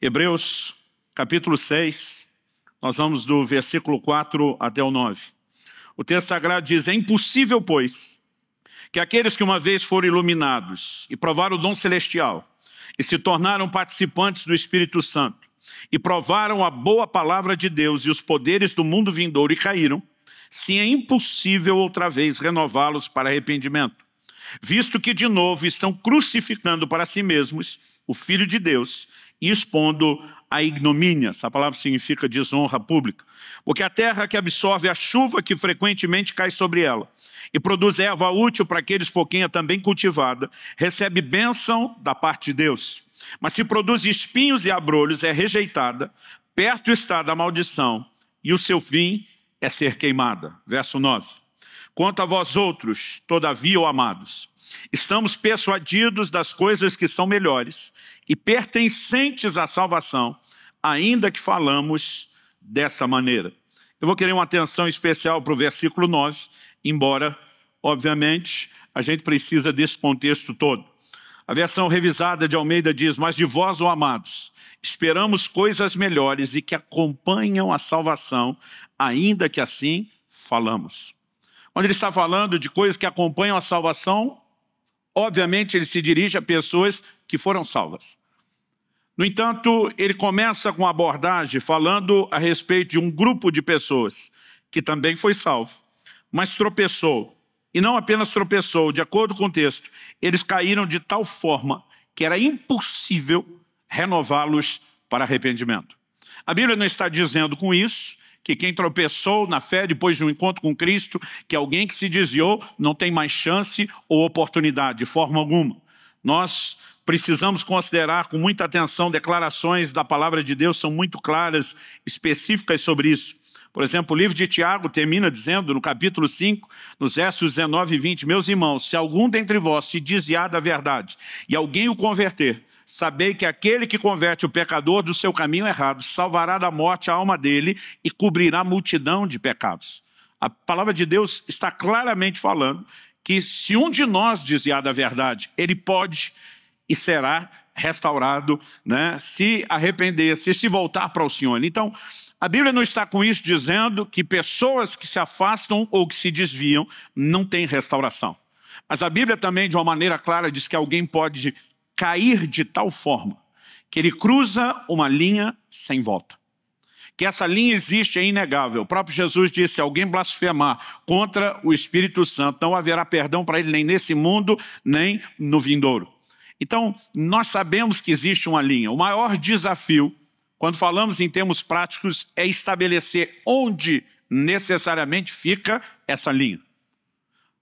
Hebreus, capítulo 6, nós vamos do versículo 4 até o 9. O texto sagrado diz: é impossível, pois, que aqueles que uma vez foram iluminados e provaram o dom celestial e se tornaram participantes do Espírito Santo e provaram a boa palavra de Deus e os poderes do mundo vindouro e caíram, se é impossível outra vez renová-los para arrependimento, visto que de novo estão crucificando para si mesmos o Filho de Deus e expondo a ignomínia. Essa palavra significa desonra pública. Porque a terra que absorve a chuva que frequentemente cai sobre ela e produz erva útil para aqueles por quem é também cultivada, recebe bênção da parte de Deus. Mas se produz espinhos e abrolhos, é rejeitada, perto está da maldição, e o seu fim é ser queimada. Verso 9. Quanto a vós outros, todavia, ó amados, estamos persuadidos das coisas que são melhores e pertencentes à salvação, ainda que falamos desta maneira. Eu vou querer uma atenção especial para o versículo 9, embora, obviamente, a gente precisa desse contexto todo. A versão revisada de Almeida diz: mas de vós, ó amados, esperamos coisas melhores e que acompanham a salvação, ainda que assim falamos. Quando ele está falando de coisas que acompanham a salvação, obviamente ele se dirige a pessoas que foram salvas. No entanto, ele começa com a abordagem falando a respeito de um grupo de pessoas que também foi salvo, mas tropeçou. E não apenas tropeçou, de acordo com o texto, eles caíram de tal forma que era impossível renová-los para arrependimento. A Bíblia não está dizendo com isso que quem tropeçou na fé depois de um encontro com Cristo, que alguém que se desviou não tem mais chance ou oportunidade, de forma alguma. Nós precisamos considerar com muita atenção declarações da palavra de Deus, são muito claras, específicas sobre isso. Por exemplo, o livro de Tiago termina dizendo, no capítulo 5, nos versos 19 e 20, meus irmãos, se algum dentre vós se desviar da verdade e alguém o converter, sabei que aquele que converte o pecador do seu caminho errado salvará da morte a alma dele e cobrirá multidão de pecados. A palavra de Deus está claramente falando que se um de nós desviar da verdade, ele pode e será restaurado, né, se arrepender, se voltar para o Senhor. Então, a Bíblia não está com isso dizendo que pessoas que se afastam ou que se desviam não têm restauração. Mas a Bíblia também, de uma maneira clara, diz que alguém pode cair de tal forma que ele cruza uma linha sem volta. Que essa linha existe é inegável. O próprio Jesus disse: se alguém blasfemar contra o Espírito Santo, não haverá perdão para ele nem nesse mundo, nem no vindouro. Então, nós sabemos que existe uma linha. O maior desafio, quando falamos em termos práticos, é estabelecer onde necessariamente fica essa linha.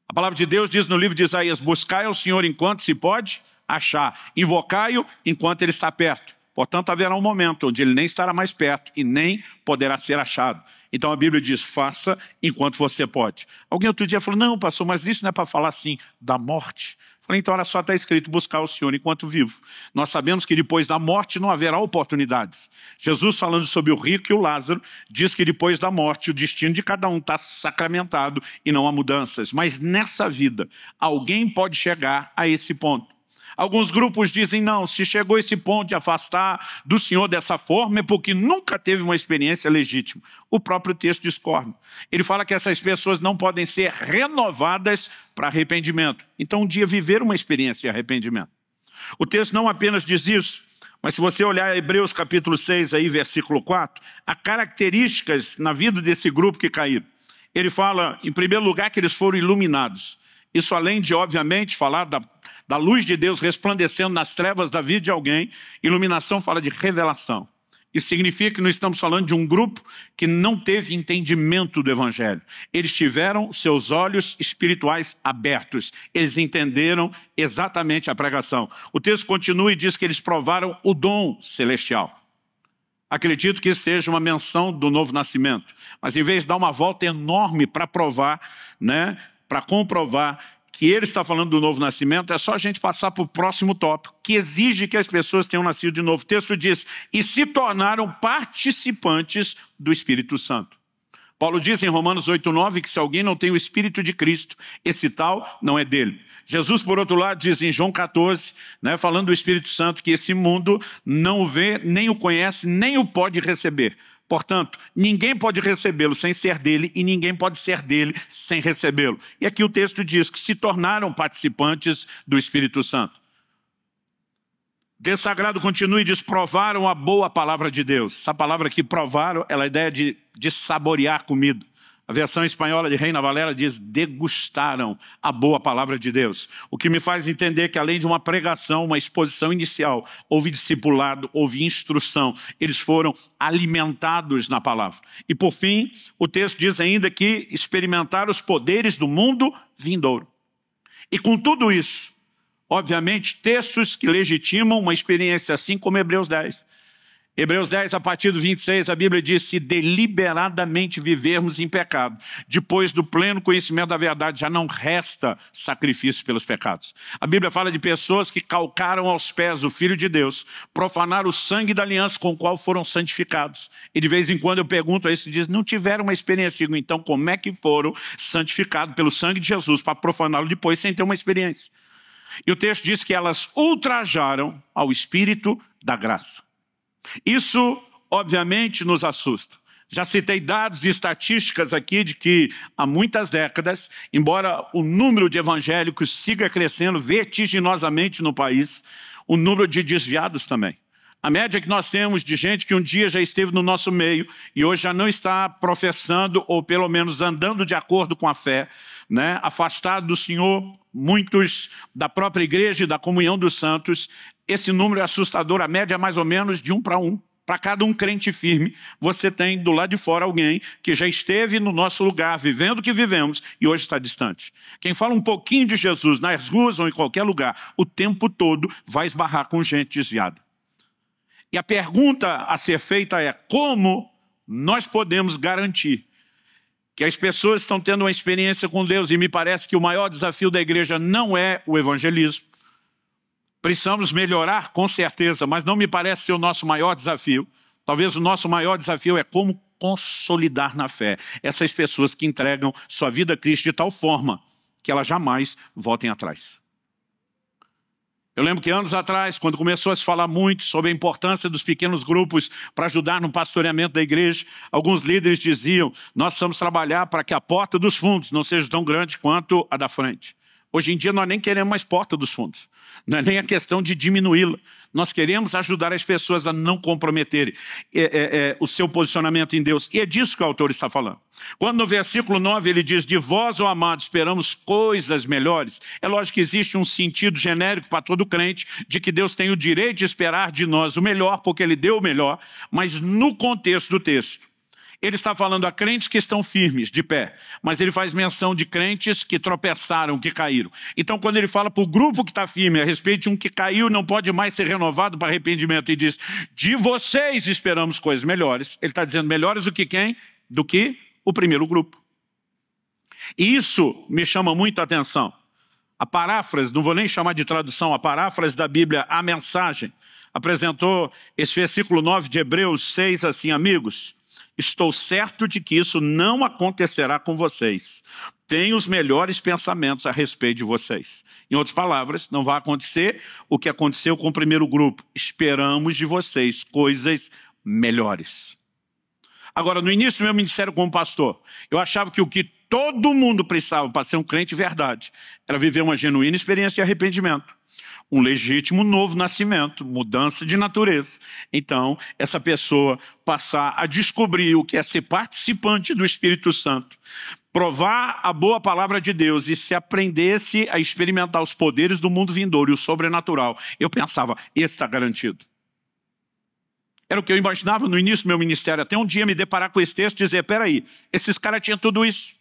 A palavra de Deus diz no livro de Isaías: buscai ao Senhor enquanto se pode achar, invocai-o enquanto ele está perto. Portanto, haverá um momento onde ele nem estará mais perto e nem poderá ser achado. Então a Bíblia diz: faça enquanto você pode. Alguém outro dia falou: não, pastor, mas isso não é para falar assim da morte. Falei: então olha só, está escrito buscar o Senhor enquanto vivo. Nós sabemos que depois da morte não haverá oportunidades. Jesus, falando sobre o rico e o Lázaro, diz que depois da morte o destino de cada um está sacramentado e não há mudanças. Mas nessa vida, alguém pode chegar a esse ponto. Alguns grupos dizem: não, se chegou a esse ponto de afastar do Senhor dessa forma é porque nunca teve uma experiência legítima. O próprio texto discorda. Ele fala que essas pessoas não podem ser renovadas para arrependimento. Então um dia viver uma experiência de arrependimento. O texto não apenas diz isso, mas se você olhar Hebreus capítulo 6, aí, versículo 4, há características na vida desse grupo que caíram. Ele fala, em primeiro lugar, que eles foram iluminados. Isso além de, obviamente, falar da luz de Deus resplandecendo nas trevas da vida de alguém, iluminação fala de revelação. Isso significa que não estamos falando de um grupo que não teve entendimento do Evangelho. Eles tiveram seus olhos espirituais abertos. Eles entenderam exatamente a pregação. O texto continua e diz que eles provaram o dom celestial. Acredito que seja uma menção do novo nascimento. Mas em vez de dar uma volta enorme para provar, né, para comprovar que ele está falando do novo nascimento, é só a gente passar para o próximo tópico, que exige que as pessoas tenham nascido de novo. O texto diz: e se tornaram participantes do Espírito Santo. Paulo diz em Romanos 8:9 que se alguém não tem o Espírito de Cristo, esse tal não é dele. Jesus, por outro lado, diz em João 14, né, falando do Espírito Santo, que esse mundo não o vê, nem o conhece, nem o pode receber. Portanto, ninguém pode recebê-lo sem ser dele e ninguém pode ser dele sem recebê-lo. E aqui o texto diz que se tornaram participantes do Espírito Santo. O texto sagrado continua e diz, provaram a boa palavra de Deus. Essa palavra aqui, provaram, ela é a ideia de saborear comida. A versão espanhola de Reina Valera diz, degustaram a boa palavra de Deus. O que me faz entender que além de uma pregação, uma exposição inicial, houve discipulado, houve instrução. Eles foram alimentados na palavra. E por fim, o texto diz ainda que experimentaram os poderes do mundo vindouro. E com tudo isso, obviamente, textos que legitimam uma experiência assim como Hebreus 10. Hebreus 10, a partir do 26, a Bíblia diz, se deliberadamente vivermos em pecado, depois do pleno conhecimento da verdade, já não resta sacrifício pelos pecados. A Bíblia fala de pessoas que calcaram aos pés o Filho de Deus, profanaram o sangue da aliança com o qual foram santificados. E de vez em quando eu pergunto a esse, diz, não tiveram uma experiência. Digo, então como é que foram santificados pelo sangue de Jesus para profaná-lo depois sem ter uma experiência? E o texto diz que elas ultrajaram ao Espírito da graça. Isso, obviamente, nos assusta. Já citei dados e estatísticas aqui de que há muitas décadas, embora o número de evangélicos siga crescendo vertiginosamente no país, o número de desviados também. A média que nós temos de gente que um dia já esteve no nosso meio e hoje já não está professando ou pelo menos andando de acordo com a fé, né? Afastado do Senhor, muitos da própria igreja e da comunhão dos santos, esse número é assustador, a média é mais ou menos de 1 para 1. Para cada um crente firme, você tem do lado de fora alguém que já esteve no nosso lugar, vivendo o que vivemos e hoje está distante. Quem fala um pouquinho de Jesus nas ruas ou em qualquer lugar, o tempo todo vai esbarrar com gente desviada. E a pergunta a ser feita é, como nós podemos garantir que as pessoas estão tendo uma experiência com Deus? E me parece que o maior desafio da igreja não é o evangelismo. Precisamos melhorar, com certeza, mas não me parece ser o nosso maior desafio. Talvez o nosso maior desafio é como consolidar na fé essas pessoas que entregam sua vida a Cristo de tal forma que elas jamais voltem atrás. Eu lembro que anos atrás, quando começou a se falar muito sobre a importância dos pequenos grupos para ajudar no pastoreamento da igreja, alguns líderes diziam, nós precisamos trabalhar para que a porta dos fundos não seja tão grande quanto a da frente. Hoje em dia nós nem queremos mais porta dos fundos. Não é nem a questão de diminuí-la. Nós queremos ajudar as pessoas a não comprometerem o seu posicionamento em Deus. E é disso que o autor está falando. Quando no versículo 9 ele diz, de vós, ó amados, esperamos coisas melhores. É lógico que existe um sentido genérico para todo crente de que Deus tem o direito de esperar de nós o melhor, porque Ele deu o melhor. Mas no contexto do texto, ele está falando a crentes que estão firmes, de pé, mas ele faz menção de crentes que tropeçaram, que caíram. Então, quando ele fala para o grupo que está firme a respeito de um que caiu, não pode mais ser renovado para arrependimento, e diz, de vocês esperamos coisas melhores. Ele está dizendo melhores do que quem? Do que o primeiro grupo. E isso me chama muito a atenção. A paráfrase, não vou nem chamar de tradução, a paráfrase da Bíblia, a mensagem, apresentou esse versículo 9 de Hebreus 6 assim, amigos, estou certo de que isso não acontecerá com vocês. Tenho os melhores pensamentos a respeito de vocês. Em outras palavras, não vai acontecer o que aconteceu com o primeiro grupo. Esperamos de vocês coisas melhores. Agora, no início do meu ministério como pastor, eu achava que o que todo mundo precisava para ser um crente de verdade era viver uma genuína experiência de arrependimento. Um legítimo novo nascimento, mudança de natureza. Então, essa pessoa passar a descobrir o que é ser participante do Espírito Santo, provar a boa palavra de Deus e se aprendesse a experimentar os poderes do mundo vindouro e o sobrenatural, eu pensava, esse está garantido. Era o que eu imaginava no início do meu ministério, até um dia me deparar com esse texto e dizer, peraí, esses caras tinham tudo isso.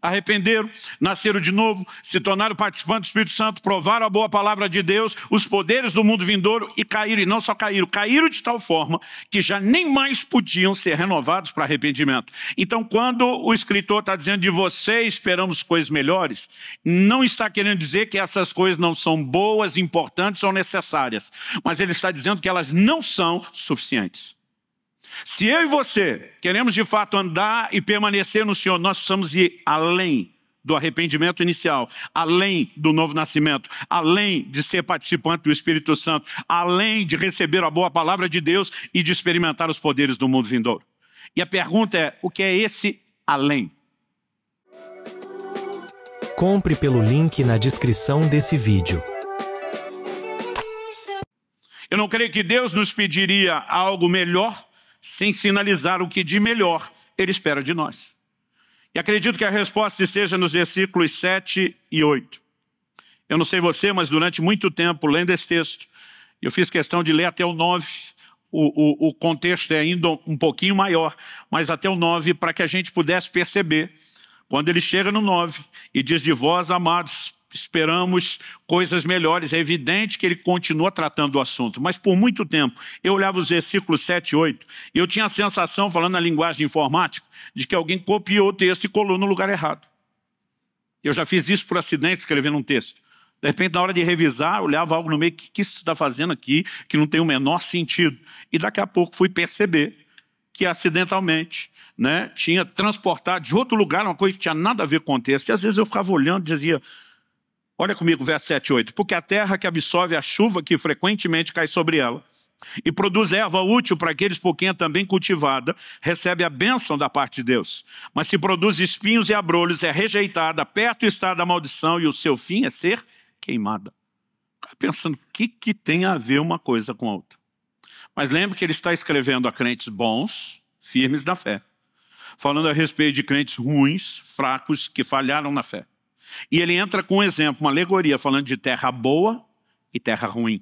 Arrependeram, nasceram de novo, se tornaram participantes do Espírito Santo, provaram a boa palavra de Deus, os poderes do mundo vindouro e caíram, e não só caíram de tal forma que já nem mais podiam ser renovados para arrependimento. Então, quando o escritor está dizendo de vocês esperamos coisas melhores, não está querendo dizer que essas coisas não são boas, importantes ou necessárias, mas ele está dizendo que elas não são suficientes. Se eu e você queremos de fato andar e permanecer no Senhor, nós precisamos ir além do arrependimento inicial, além do novo nascimento, além de ser participante do Espírito Santo, além de receber a boa palavra de Deus e de experimentar os poderes do mundo vindouro. E a pergunta é, o que é esse além? Compre pelo link na descrição desse vídeo. Eu não creio que Deus nos pediria algo melhor sem sinalizar o que de melhor Ele espera de nós. E acredito que a resposta esteja nos versículos 7 e 8. Eu não sei você, mas durante muito tempo, lendo esse texto, eu fiz questão de ler até o 9. O contexto é ainda um pouquinho maior, mas até o 9, para que a gente pudesse perceber, quando ele chega no 9 e diz: de vós, amados, esperamos coisas melhores. É evidente que ele continua tratando do assunto, mas por muito tempo eu olhava os versículos 7 e 8 e eu tinha a sensação, falando na linguagem informática, de que alguém copiou o texto e colou no lugar errado. Eu já fiz isso por acidente, escrevendo um texto. De repente, na hora de revisar, eu olhava algo no meio, o que isso está fazendo aqui, que não tem o menor sentido. E daqui a pouco fui perceber que acidentalmente, né, tinha transportado de outro lugar uma coisa que tinha nada a ver com o texto. E às vezes eu ficava olhando e dizia, olha comigo, verso 7 e 8. Porque a terra que absorve a chuva que frequentemente cai sobre ela e produz erva útil para aqueles por quem é também cultivada, recebe a bênção da parte de Deus. Mas se produz espinhos e abrolhos, é rejeitada, perto está da maldição e o seu fim é ser queimada. Ficar pensando, o que tem a ver uma coisa com a outra? Mas lembre que ele está escrevendo a crentes bons, firmes na fé, falando a respeito de crentes ruins, fracos, que falharam na fé. E ele entra com um exemplo, uma alegoria, falando de terra boa e terra ruim.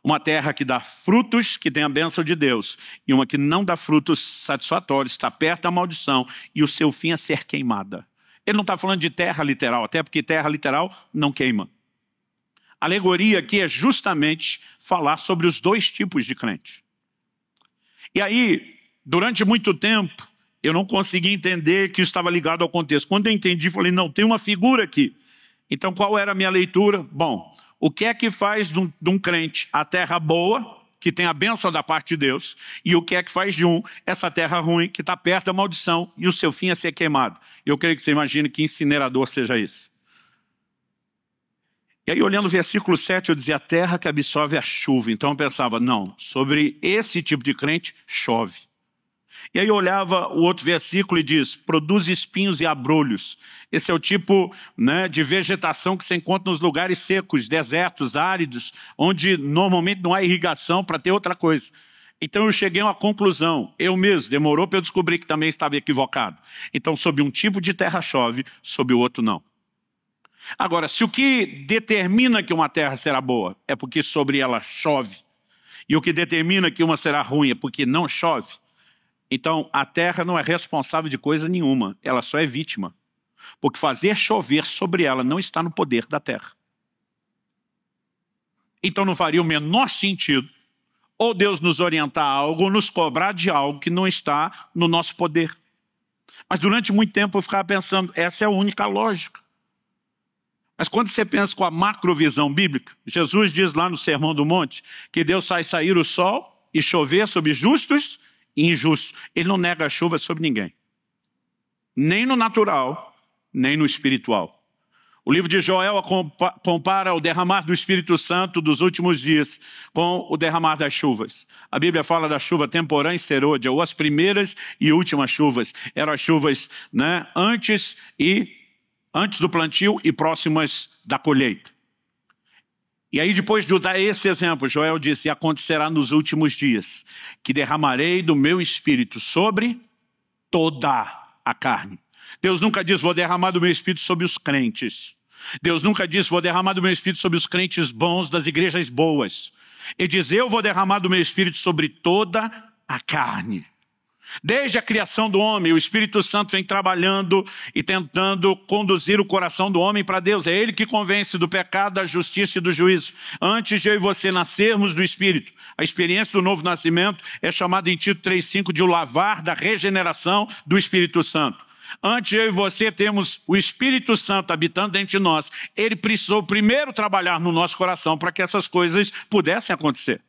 Uma terra que dá frutos, que tem a bênção de Deus, e uma que não dá frutos satisfatórios, está perto da maldição, e o seu fim é ser queimada. Ele não está falando de terra literal, até porque terra literal não queima. A alegoria aqui é justamente falar sobre os dois tipos de crente. E aí, durante muito tempo, eu não consegui entender que isso estava ligado ao contexto. Quando eu entendi, falei, não, tem uma figura aqui. Então, qual era a minha leitura? Bom, o que é que faz de um crente a terra boa, que tem a bênção da parte de Deus, e o que é que faz de essa terra ruim, que está perto da maldição, e o seu fim é ser queimado? Eu creio que você imagine que incinerador seja esse. E aí, olhando o versículo 7, eu dizia, a terra que absorve a chuva. Então eu pensava, não, sobre esse tipo de crente, chove. E aí eu olhava o outro versículo e diz, produz espinhos e abrolhos. Esse é o tipo, né, de vegetação que se encontra nos lugares secos, desertos, áridos, onde normalmente não há irrigação para ter outra coisa. Então eu cheguei a uma conclusão, eu mesmo, demorou para eu descobrir que também estava equivocado. Então, sob um tipo de terra chove, sob o outro não. Agora, se o que determina que uma terra será boa é porque sobre ela chove, e o que determina que uma será ruim é porque não chove, então a terra não é responsável de coisa nenhuma, ela só é vítima. Porque fazer chover sobre ela não está no poder da terra. Então não faria o menor sentido ou Deus nos orientar a algo, ou nos cobrar de algo que não está no nosso poder. Mas durante muito tempo eu ficava pensando, essa é a única lógica. Mas quando você pensa com a macrovisão bíblica, Jesus diz lá no Sermão do Monte que Deus faz sair o sol e chover sobre justos e injustos. Ele não nega a chuva sobre ninguém. Nem no natural, nem no espiritual. O livro de Joel compara o derramar do Espírito Santo dos últimos dias com o derramar das chuvas. A Bíblia fala da chuva temporã e serôdia, ou as primeiras e últimas chuvas. Eram as chuvas, né, antes do plantio e próximas da colheita. E aí, depois de dar esse exemplo, Joel disse, e acontecerá nos últimos dias, que derramarei do meu Espírito sobre toda a carne. Deus nunca diz, vou derramar do meu Espírito sobre os crentes. Deus nunca diz, vou derramar do meu Espírito sobre os crentes bons das igrejas boas. Ele diz, eu vou derramar do meu Espírito sobre toda a carne. Desde a criação do homem, o Espírito Santo vem trabalhando e tentando conduzir o coração do homem para Deus. É Ele que convence do pecado, da justiça e do juízo. Antes de eu e você nascermos do Espírito, a experiência do novo nascimento é chamada em Tito 3,5 de o lavar da regeneração do Espírito Santo. Antes de eu e você termos o Espírito Santo habitando dentro de nós, Ele precisou primeiro trabalhar no nosso coração para que essas coisas pudessem acontecer.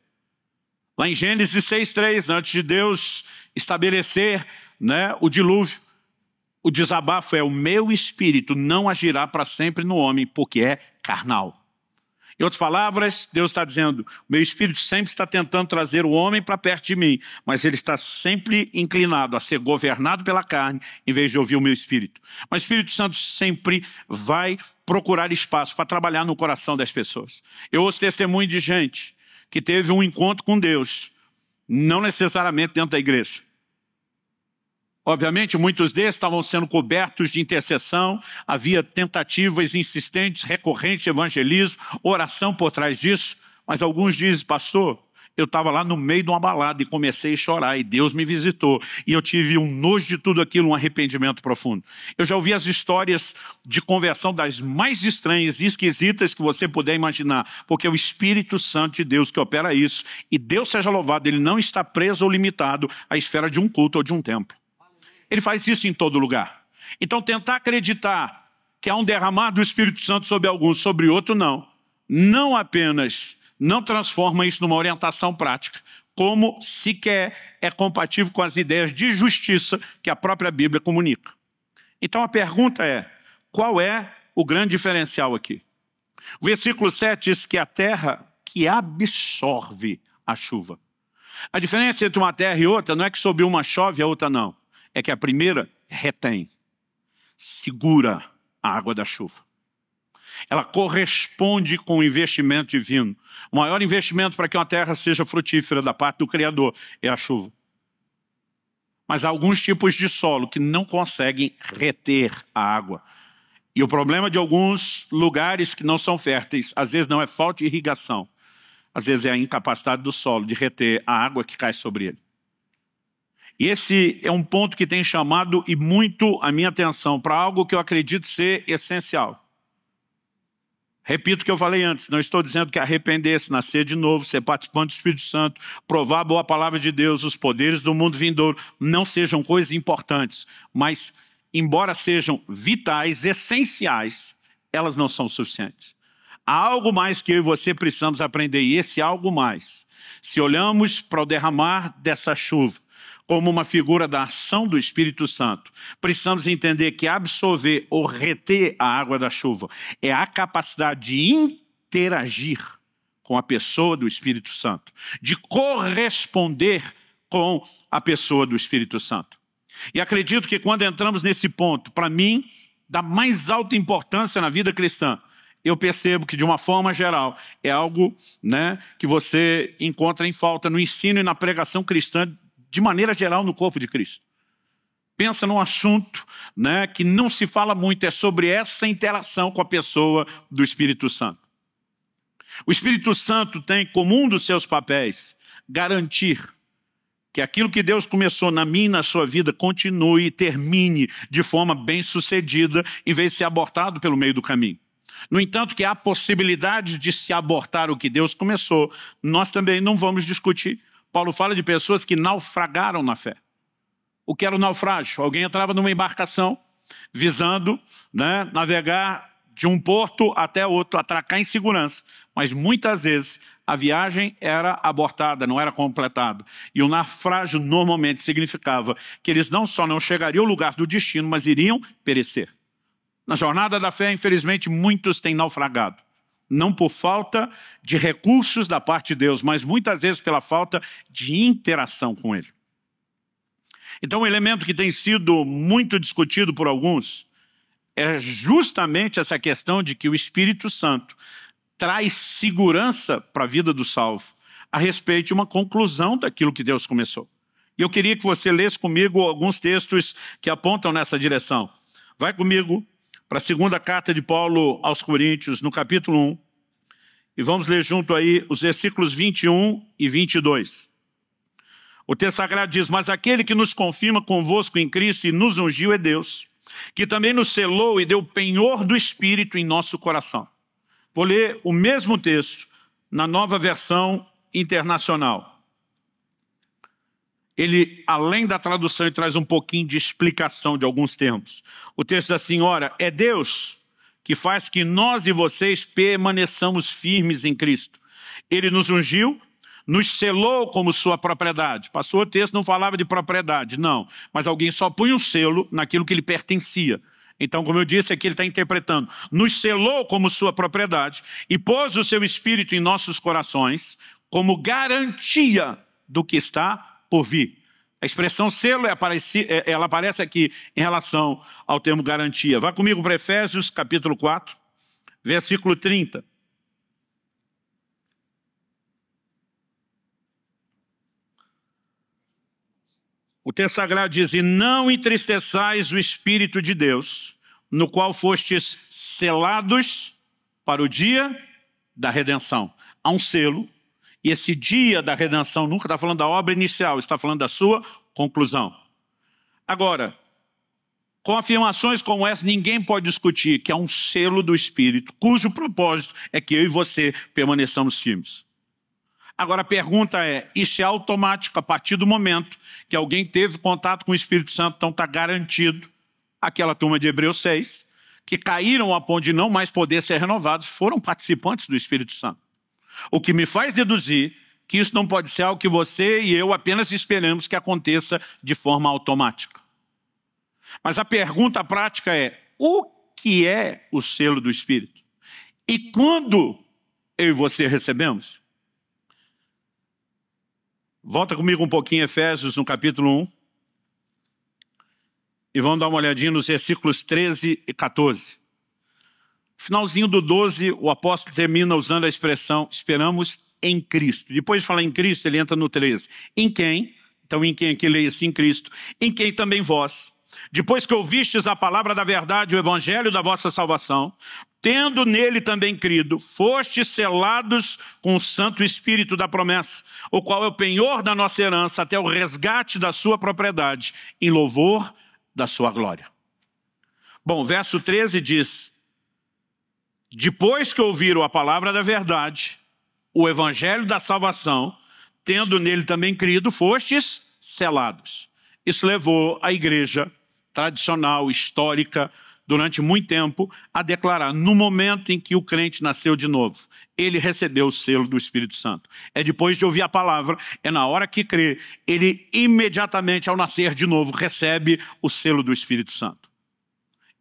Lá em Gênesis 6,3, antes de Deus estabelecer, né, o dilúvio, O desabafo é: o meu espírito não agirá para sempre no homem, porque é carnal. Em outras palavras, Deus está dizendo: o meu espírito sempre está tentando trazer o homem para perto de mim, mas ele está sempre inclinado a ser governado pela carne, em vez de ouvir o meu espírito. Mas o Espírito Santo sempre vai procurar espaço para trabalhar no coração das pessoas. Eu ouço testemunho de gente que teve um encontro com Deus, não necessariamente dentro da igreja. Obviamente, muitos deles estavam sendo cobertos de intercessão, havia tentativas insistentes, recorrentes de evangelismo, oração por trás disso, mas alguns dizem: pastor, eu estava lá no meio de uma balada e comecei a chorar, e Deus me visitou, e eu tive um nojo de tudo aquilo, um arrependimento profundo. Eu já ouvi as histórias de conversão das mais estranhas e esquisitas que você puder imaginar, porque é o Espírito Santo de Deus que opera isso, e Deus seja louvado, ele não está preso ou limitado à esfera de um culto ou de um templo. Ele faz isso em todo lugar. Então, tentar acreditar que há um derramar do Espírito Santo sobre alguns, sobre outro, não apenas não transforma isso numa orientação prática, como sequer é compatível com as ideias de justiça que a própria Bíblia comunica. Então, a pergunta é: qual é o grande diferencial aqui? O versículo 7 diz que a terra que absorve a chuva. A diferença entre uma terra e outra não é que sobre uma chove e a outra não. É que a primeira retém, segura a água da chuva. Ela corresponde com o investimento divino. O maior investimento para que uma terra seja frutífera da parte do Criador é a chuva. Mas há alguns tipos de solo que não conseguem reter a água. E o problema de alguns lugares que não são férteis, às vezes não é falta de irrigação, às vezes é a incapacidade do solo de reter a água que cai sobre ele. E esse é um ponto que tem chamado e muito a minha atenção para algo que eu acredito ser essencial. Repito o que eu falei antes, não estou dizendo que arrepender-se, nascer de novo, ser participante do Espírito Santo, provar a boa palavra de Deus, os poderes do mundo vindouro, não sejam coisas importantes, mas, embora sejam vitais, essenciais, elas não são suficientes. Há algo mais que eu e você precisamos aprender, e esse algo mais, se olhamos para o derramar dessa chuva, como uma figura da ação do Espírito Santo, precisamos entender que absorver ou reter a água da chuva é a capacidade de interagir com a pessoa do Espírito Santo, de corresponder com a pessoa do Espírito Santo. E acredito que quando entramos nesse ponto, para mim, da mais alta importância na vida cristã, eu percebo que, de uma forma geral, é algo, que você encontra em falta no ensino e na pregação cristã, de maneira geral, no corpo de Cristo. Pensa num assunto que não se fala muito, é sobre essa interação com a pessoa do Espírito Santo. O Espírito Santo tem como um dos seus papéis garantir que aquilo que Deus começou na minha e na sua vida continue e termine de forma bem-sucedida, em vez de ser abortado pelo meio do caminho. No entanto, que há possibilidade de se abortar o que Deus começou, nós também não vamos discutir. Paulo fala de pessoas que naufragaram na fé. O que era o naufrágio? Alguém entrava numa embarcação visando navegar de um porto até outro, atracar em segurança. Mas muitas vezes a viagem era abortada, não era completada. E o naufrágio normalmente significava que eles não só não chegariam ao lugar do destino, mas iriam perecer. Na jornada da fé, infelizmente, muitos têm naufragado. Não por falta de recursos da parte de Deus, mas muitas vezes pela falta de interação com Ele. Então, um elemento que tem sido muito discutido por alguns é justamente essa questão de que o Espírito Santo traz segurança para a vida do salvo a respeito de uma conclusão daquilo que Deus começou. E eu queria que você lesse comigo alguns textos que apontam nessa direção. Vai comigo para a segunda carta de Paulo aos Coríntios, no capítulo 1, e vamos ler junto aí os versículos 21 e 22. O texto sagrado diz: mas aquele que nos confirma convosco em Cristo e nos ungiu é Deus, que também nos selou e deu o penhor do Espírito em nosso coração. Vou ler o mesmo texto na Nova Versão Internacional. Ele, além da tradução, ele traz um pouquinho de explicação de alguns termos. O texto diz assim: ora, é Deus que faz que nós e vocês permaneçamos firmes em Cristo. Ele nos ungiu, nos selou como sua propriedade. Passou o texto, não falava de propriedade, não. Mas alguém só punha um selo naquilo que lhe pertencia. Então, como eu disse, aqui ele está interpretando. Nos selou como sua propriedade e pôs o seu Espírito em nossos corações como garantia do que está por vir. A expressão selo ela aparece aqui em relação ao termo garantia. Vá comigo para Efésios, capítulo 4, versículo 30. O texto sagrado diz: e não entristeçais o Espírito de Deus, no qual fostes selados para o dia da redenção. Há um selo, e esse dia da redenção nunca está falando da obra inicial, está falando da sua conclusão. Agora, com afirmações como essa, ninguém pode discutir que há um selo do Espírito, cujo propósito é que eu e você permaneçamos firmes. Agora a pergunta é, isso é automático a partir do momento que alguém teve contato com o Espírito Santo, então está garantido. Aquela turma de Hebreus 6, que caíram a ponto de não mais poder ser renovados, foram participantes do Espírito Santo. O que me faz deduzir que isso não pode ser algo que você e eu apenas esperamos que aconteça de forma automática. Mas a pergunta prática é, o que é o selo do Espírito? E quando eu e você recebemos? Volta comigo um pouquinho, Efésios, no capítulo 1. E vamos dar uma olhadinha nos versículos 13 e 14. No finalzinho do 12, o apóstolo termina usando a expressão, esperamos em Cristo. Depois de falar em Cristo, ele entra no 13. Em quem? Então, em quem aqui leia-se em Cristo? Em quem também vós, depois que ouvistes a palavra da verdade, o evangelho da vossa salvação, tendo nele também crido, fostes selados com o Santo Espírito da promessa, o qual é o penhor da nossa herança até o resgate da sua propriedade, em louvor da sua glória. Bom, verso 13 diz, depois que ouviram a palavra da verdade, o evangelho da salvação, tendo nele também crido, fostes selados. Isso levou a igreja tradicional, histórica, durante muito tempo, a declarar, no momento em que o crente nasceu de novo, ele recebeu o selo do Espírito Santo. É depois de ouvir a palavra, é na hora que crê, ele imediatamente, ao nascer de novo, recebe o selo do Espírito Santo.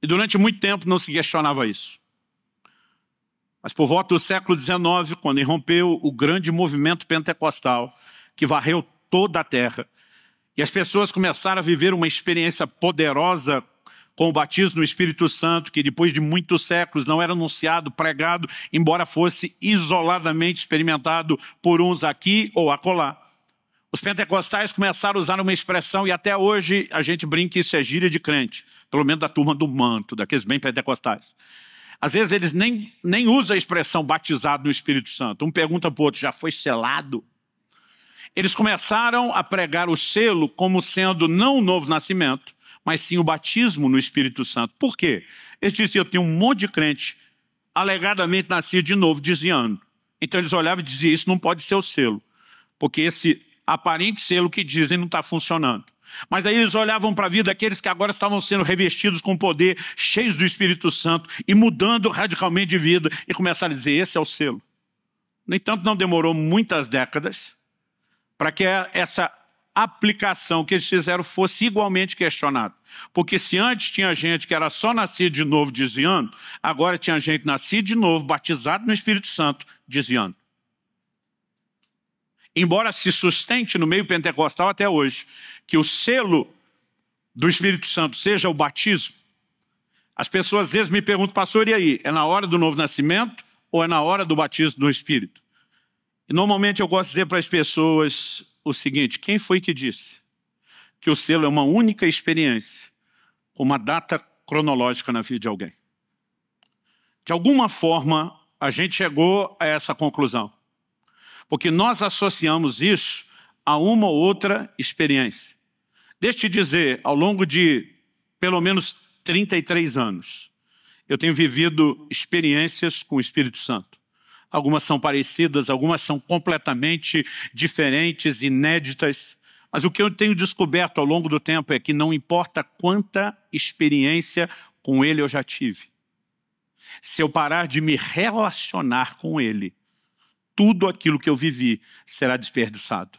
E durante muito tempo não se questionava isso. Mas por volta do século XIX, quando irrompeu o grande movimento pentecostal, que varreu toda a terra, e as pessoas começaram a viver uma experiência poderosa com o batismo no Espírito Santo, que depois de muitos séculos não era anunciado, pregado, embora fosse isoladamente experimentado por uns aqui ou acolá. Os pentecostais começaram a usar uma expressão, e até hoje a gente brinca que isso é gíria de crente, pelo menos da turma do manto, daqueles bem pentecostais. Às vezes eles nem usam a expressão batizado no Espírito Santo. Um pergunta para o outro, já foi selado? Eles começaram a pregar o selo como sendo não o novo nascimento, mas sim o batismo no Espírito Santo. Por quê? Eles diziam, eu tenho um monte de crente, alegadamente nascido de novo, desviando. Então eles olhavam e diziam, isso não pode ser o selo, porque esse aparente selo que dizem não está funcionando. Mas aí eles olhavam para a vida daqueles que agora estavam sendo revestidos com poder, cheios do Espírito Santo, e mudando radicalmente de vida, e começaram a dizer, esse é o selo. No entanto, não demorou muitas décadas para que essa aplicação que eles fizeram fosse igualmente questionada. Porque se antes tinha gente que era só nascido de novo desviando, agora tinha gente nascido de novo, batizado no Espírito Santo, desviando. Embora se sustente no meio pentecostal até hoje, que o selo do Espírito Santo seja o batismo, as pessoas às vezes me perguntam, pastor, e aí? É na hora do novo nascimento ou é na hora do batismo no Espírito? E normalmente eu gosto de dizer para as pessoas o seguinte, quem foi que disse que o selo é uma única experiência, uma data cronológica na vida de alguém? De alguma forma, a gente chegou a essa conclusão. Porque nós associamos isso a uma ou outra experiência. Deixa eu te dizer, ao longo de pelo menos 33 anos, eu tenho vivido experiências com o Espírito Santo. Algumas são parecidas, algumas são completamente diferentes, inéditas. Mas o que eu tenho descoberto ao longo do tempo é que não importa quanta experiência com Ele eu já tive. Se eu parar de me relacionar com Ele, tudo aquilo que eu vivi será desperdiçado.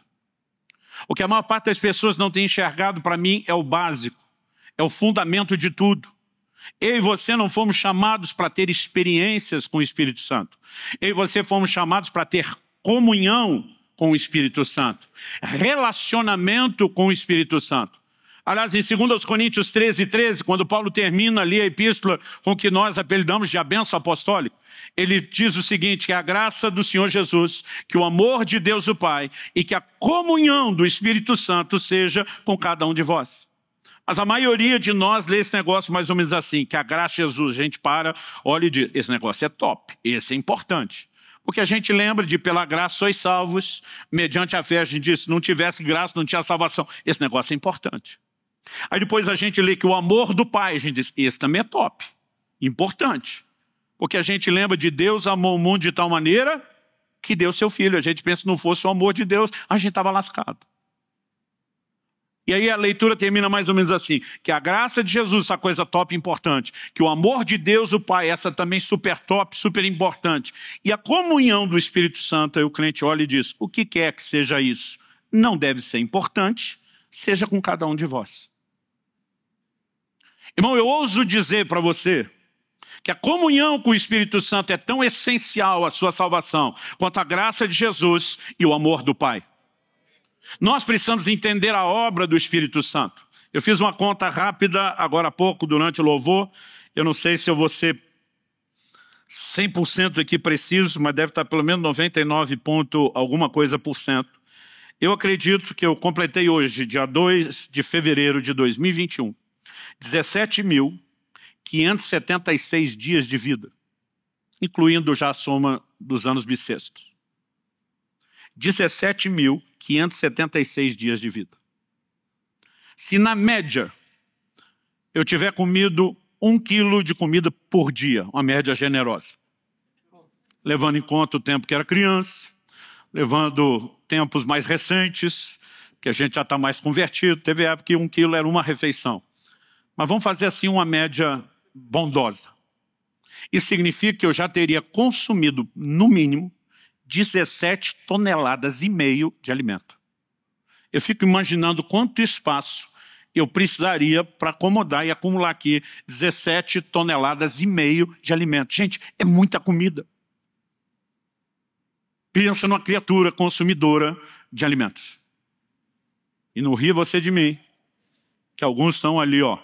O que a maior parte das pessoas não tem enxergado, para mim, é o básico, é o fundamento de tudo. Eu e você não fomos chamados para ter experiências com o Espírito Santo. Eu e você fomos chamados para ter comunhão com o Espírito Santo, relacionamento com o Espírito Santo. Aliás, em 2 Coríntios 13, quando Paulo termina ali a epístola com o que nós apelidamos de a bênção apostólica, ele diz o seguinte, que a graça do Senhor Jesus, que o amor de Deus o Pai e que a comunhão do Espírito Santo seja com cada um de vós. Mas a maioria de nós lê esse negócio mais ou menos assim, que a graça de Jesus, a gente para, olha e diz, esse negócio é top, esse é importante. Porque a gente lembra de pela graça sois salvos, mediante a fé a gente diz, se não tivesse graça não tinha salvação. Esse negócio é importante. Aí depois a gente lê que o amor do Pai, a gente diz, esse também é top, importante. Porque a gente lembra de Deus amou o mundo de tal maneira que deu seu Filho. A gente pensa que não fosse o amor de Deus, a gente estava lascado. E aí a leitura termina mais ou menos assim, que a graça de Jesus, essa coisa top importante, que o amor de Deus o Pai, essa também super top, super importante, e a comunhão do Espírito Santo, aí o crente olha e diz, o que quer que seja isso, não deve ser importante, seja com cada um de vós. Irmão, eu ouso dizer para você que a comunhão com o Espírito Santo é tão essencial à sua salvação quanto a graça de Jesus e o amor do Pai. Nós precisamos entender a obra do Espírito Santo. Eu fiz uma conta rápida agora há pouco durante o louvor. Eu não sei se eu vou ser 100% aqui preciso, mas deve estar pelo menos 99 ponto alguma coisa por cento. Eu acredito que eu completei hoje, dia 2 de fevereiro de 2021, 17.576 dias de vida, incluindo já a soma dos anos bissextos. 17.576 dias de vida. Se na média eu tiver comido 1 quilo de comida por dia, uma média generosa, levando em conta o tempo que era criança, levando tempos mais recentes, que a gente já está mais convertido, teve época que 1 quilo era uma refeição. Mas vamos fazer assim uma média bondosa. Isso significa que eu já teria consumido, no mínimo, 17,5 toneladas de alimento. Eu fico imaginando quanto espaço eu precisaria para acomodar e acumular aqui 17,5 toneladas de alimento. Gente, é muita comida. Pensa numa criatura consumidora de alimentos. E não ria você de mim, que alguns estão ali, ó.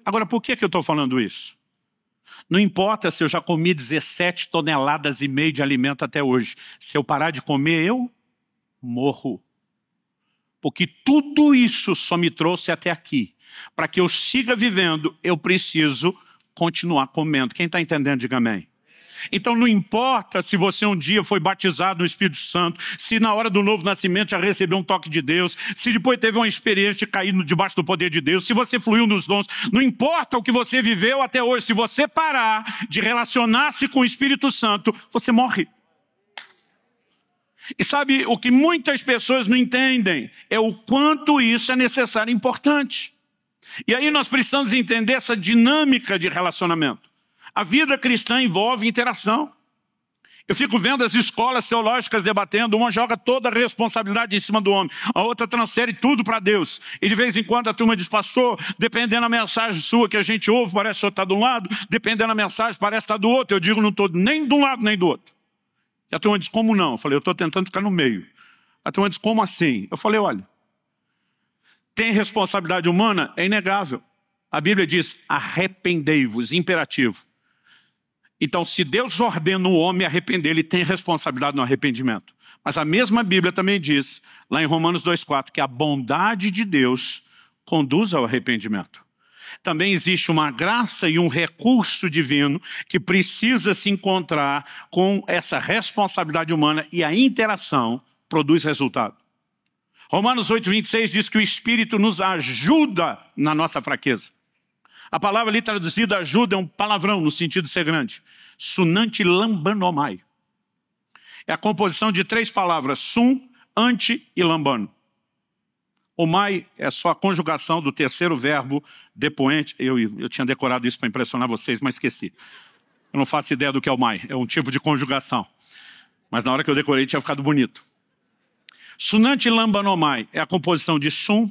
Agora, por que eu estou falando isso? Não importa se eu já comi 17,5 toneladas de alimento até hoje. Se eu parar de comer, eu morro. Porque tudo isso só me trouxe até aqui. Para que eu siga vivendo, eu preciso continuar comendo. Quem está entendendo, diga amém. Então não importa se você um dia foi batizado no Espírito Santo, se na hora do novo nascimento já recebeu um toque de Deus, se depois teve uma experiência de cair debaixo do poder de Deus, se você fluiu nos dons, não importa o que você viveu até hoje, se você parar de relacionar-se com o Espírito Santo, você morre. E sabe, o que muitas pessoas não entendem é o quanto isso é necessário e importante. E aí nós precisamos entender essa dinâmica de relacionamento. A vida cristã envolve interação. Eu fico vendo as escolas teológicas debatendo, uma joga toda a responsabilidade em cima do homem, a outra transfere tudo para Deus. E de vez em quando a turma diz, pastor, dependendo da mensagem sua que a gente ouve, parece que o senhor está de um lado, dependendo da mensagem, parece que está do outro. Eu digo, não estou nem de um lado nem do outro. E a turma diz, como não? Eu falei, eu estou tentando ficar no meio. A turma diz, como assim? Eu falei, olha, tem responsabilidade humana? É inegável. A Bíblia diz, arrependei-vos, imperativo. Então, se Deus ordena o homem arrepender, ele tem responsabilidade no arrependimento. Mas a mesma Bíblia também diz, lá em Romanos 2,4, que a bondade de Deus conduz ao arrependimento. Também existe uma graça e um recurso divino que precisa se encontrar com essa responsabilidade humana e a interação produz resultado. Romanos 8,26 diz que o Espírito nos ajuda na nossa fraqueza. A palavra ali traduzida ajuda é um palavrão no sentido de ser grande. Sunanti lambanomai. É a composição de 3 palavras, sun, anti e lambano. O mai é só a conjugação do terceiro verbo depoente. Eu tinha decorado isso para impressionar vocês, mas esqueci. Eu não faço ideia do que é o mai, é um tipo de conjugação. Mas na hora que eu decorei tinha ficado bonito. Sunanti lambanomai é a composição de sun,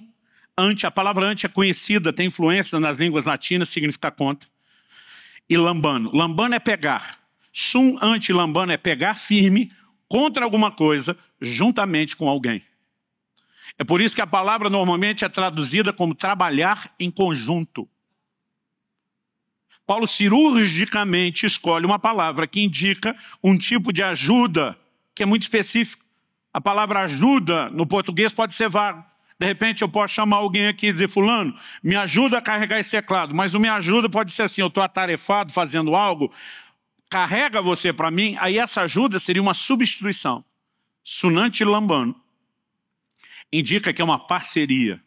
ante. A palavra ante é conhecida, tem influência nas línguas latinas, significa contra. E lambano. Lambano é pegar. Sun, ante, lambano é pegar firme contra alguma coisa, juntamente com alguém. É por isso que a palavra normalmente é traduzida como trabalhar em conjunto. Paulo cirurgicamente escolhe uma palavra que indica um tipo de ajuda que é muito específico. A palavra ajuda no português pode ser vaga. De repente eu posso chamar alguém aqui e dizer, fulano, me ajuda a carregar esse teclado. Mas o me ajuda pode ser assim, eu estou atarefado fazendo algo, carrega você para mim, aí essa ajuda seria uma substituição. Sunanti lambano indica que é uma parceria.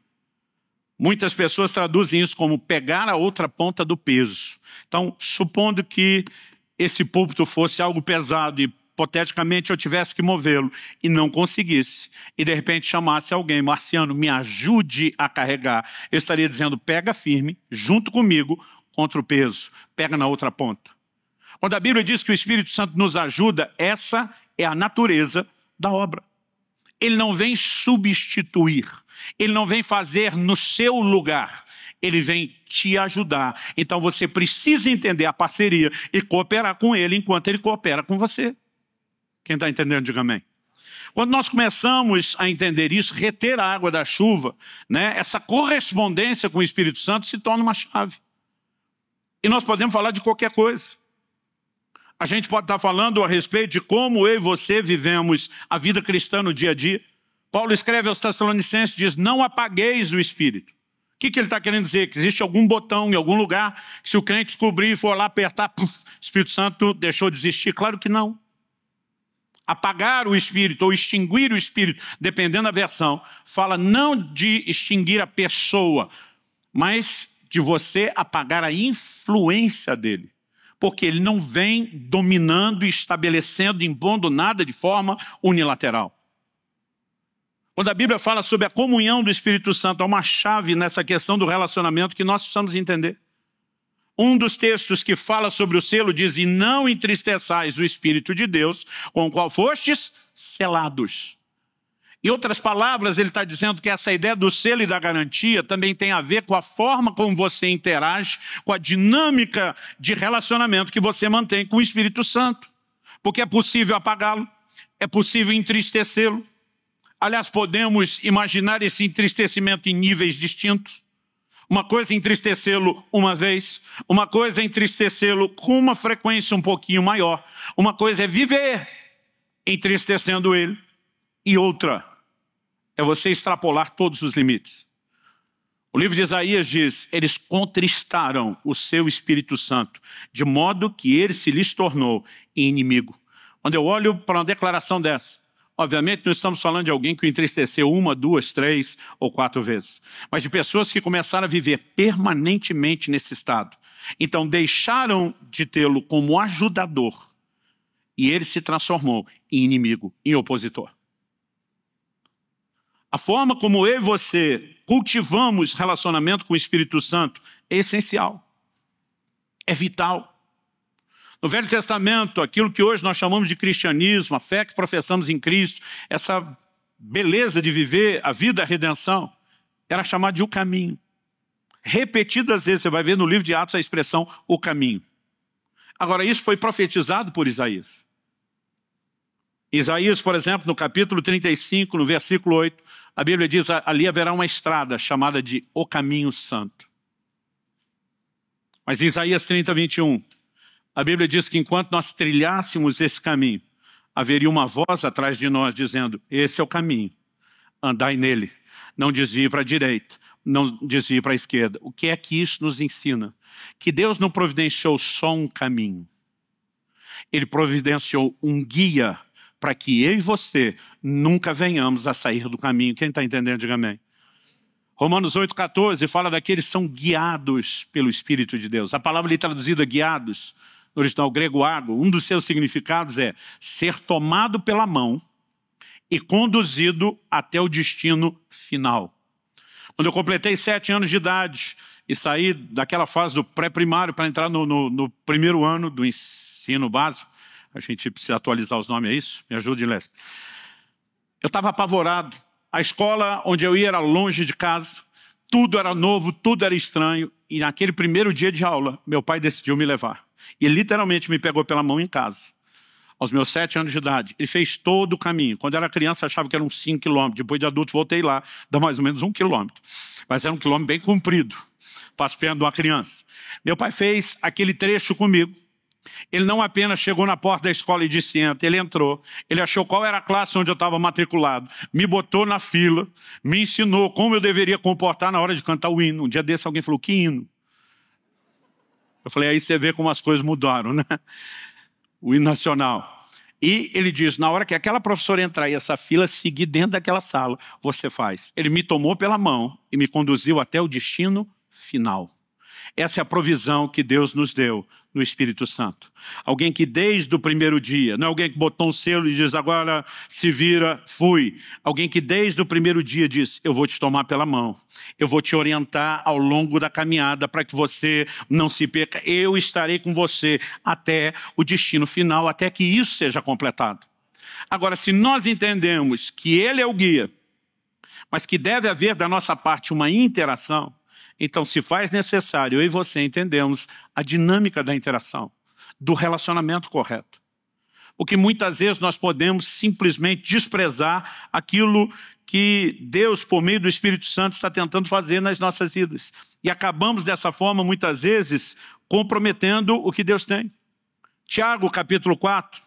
Muitas pessoas traduzem isso como pegar a outra ponta do peso. Então, supondo que esse púlpito fosse algo pesado e, hipoteticamente, eu tivesse que movê-lo e não conseguisse, e de repente chamasse alguém, Marciano, me ajude a carregar, eu estaria dizendo, pega firme, junto comigo, contra o peso, pega na outra ponta. Quando a Bíblia diz que o Espírito Santo nos ajuda, essa é a natureza da obra. Ele não vem substituir, ele não vem fazer no seu lugar, ele vem te ajudar. Então você precisa entender a parceria e cooperar com ele enquanto ele coopera com você. Quem está entendendo, diga amém. Quando nós começamos a entender isso, reter a água da chuva, né, essa correspondência com o Espírito Santo se torna uma chave. E nós podemos falar de qualquer coisa. A gente pode estar falando a respeito de como eu e você vivemos a vida cristã no dia a dia. Paulo escreve aos Tessalonicenses, diz, não apagueis o Espírito. O que ele está querendo dizer? Que existe algum botão em algum lugar, que se o crente descobrir e for lá apertar, o Espírito Santo deixou de existir? Claro que não. Apagar o Espírito ou extinguir o Espírito, dependendo da versão, fala não de extinguir a pessoa, mas de você apagar a influência dele. Porque ele não vem dominando, estabelecendo, impondo nada de forma unilateral. Quando a Bíblia fala sobre a comunhão do Espírito Santo, há uma chave nessa questão do relacionamento que nós precisamos entender. Um dos textos que fala sobre o selo diz, e não entristeçais o Espírito de Deus, com o qual fostes selados. Em outras palavras, ele está dizendo que essa ideia do selo e da garantia também tem a ver com a forma como você interage, com a dinâmica de relacionamento que você mantém com o Espírito Santo. Porque é possível apagá-lo, é possível entristecê-lo. Aliás, podemos imaginar esse entristecimento em níveis distintos. Uma coisa é entristecê-lo uma vez, uma coisa é entristecê-lo com uma frequência um pouquinho maior. Uma coisa é viver entristecendo ele e outra é você extrapolar todos os limites. O livro de Isaías diz, eles contristaram o seu Espírito Santo, de modo que ele se lhes tornou inimigo. Quando eu olho para uma declaração dessa, obviamente não estamos falando de alguém que o entristeceu 1, 2, 3 ou 4 vezes, mas de pessoas que começaram a viver permanentemente nesse estado. Então deixaram de tê-lo como ajudador e ele se transformou em inimigo, em opositor. A forma como eu e você cultivamos relacionamento com o Espírito Santo é essencial, é vital. No Velho Testamento, aquilo que hoje nós chamamos de cristianismo, a fé que professamos em Cristo, essa beleza de viver a vida da redenção, era chamada de o caminho. Repetidas vezes, você vai ver no livro de Atos a expressão o caminho. Agora, isso foi profetizado por Isaías. Isaías, por exemplo, no capítulo 35, no versículo 8, a Bíblia diz, ali haverá uma estrada chamada de o caminho santo. Mas em Isaías 30, 21, a Bíblia diz que enquanto nós trilhássemos esse caminho, haveria uma voz atrás de nós dizendo, esse é o caminho, andai nele, não desvie para a direita, não desvie para a esquerda. O que é que isso nos ensina? Que Deus não providenciou só um caminho, ele providenciou um guia para que eu e você nunca venhamos a sair do caminho. Quem está entendendo, diga amém. Romanos 8,14 fala daqueles que são guiados pelo Espírito de Deus. A palavra ali traduzida guiados, no original grego água, um dos seus significados é ser tomado pela mão e conduzido até o destino final. Quando eu completei 7 anos de idade e saí daquela fase do pré-primário para entrar no primeiro ano do ensino ensino básico. A gente precisa atualizar os nomes, é isso? Me ajude, Leste. Eu estava apavorado. A escola onde eu ia era longe de casa. Tudo era novo, tudo era estranho. E naquele primeiro dia de aula, meu pai decidiu me levar. E ele literalmente me pegou pela mão em casa. Aos meus 7 anos de idade. Ele fez todo o caminho. Quando eu era criança, achava que eram 5 quilômetros. Depois de adulto, voltei lá. Dá mais ou menos 1 quilômetro. Mas era um quilômetro bem comprido. Para as pernas de uma criança. Meu pai fez aquele trecho comigo. Ele não apenas chegou na porta da escola e disse entra, ele entrou, ele achou qual era a classe onde eu estava matriculado, me botou na fila, me ensinou como eu deveria comportar na hora de cantar o hino. Um dia desse alguém falou, que hino? Eu falei, aí você vê como as coisas mudaram, né? O hino nacional. E ele diz, na hora que aquela professora entrar e essa fila seguir dentro daquela sala, você faz. Ele me tomou pela mão e me conduziu até o destino final. Essa é a provisão que Deus nos deu no Espírito Santo. Alguém que desde o primeiro dia, não é alguém que botou um selo e diz, agora se vira, fui. Alguém que desde o primeiro dia diz, eu vou te tomar pela mão. Eu vou te orientar ao longo da caminhada para que você não se perca. Eu estarei com você até o destino final, até que isso seja completado. Agora, se nós entendemos que Ele é o guia, mas que deve haver da nossa parte uma interação, então se faz necessário, eu e você entendemos a dinâmica da interação, do relacionamento correto. Porque muitas vezes nós podemos simplesmente desprezar aquilo que Deus, por meio do Espírito Santo, está tentando fazer nas nossas vidas. E acabamos dessa forma, muitas vezes, comprometendo o que Deus tem. Tiago, capítulo 4,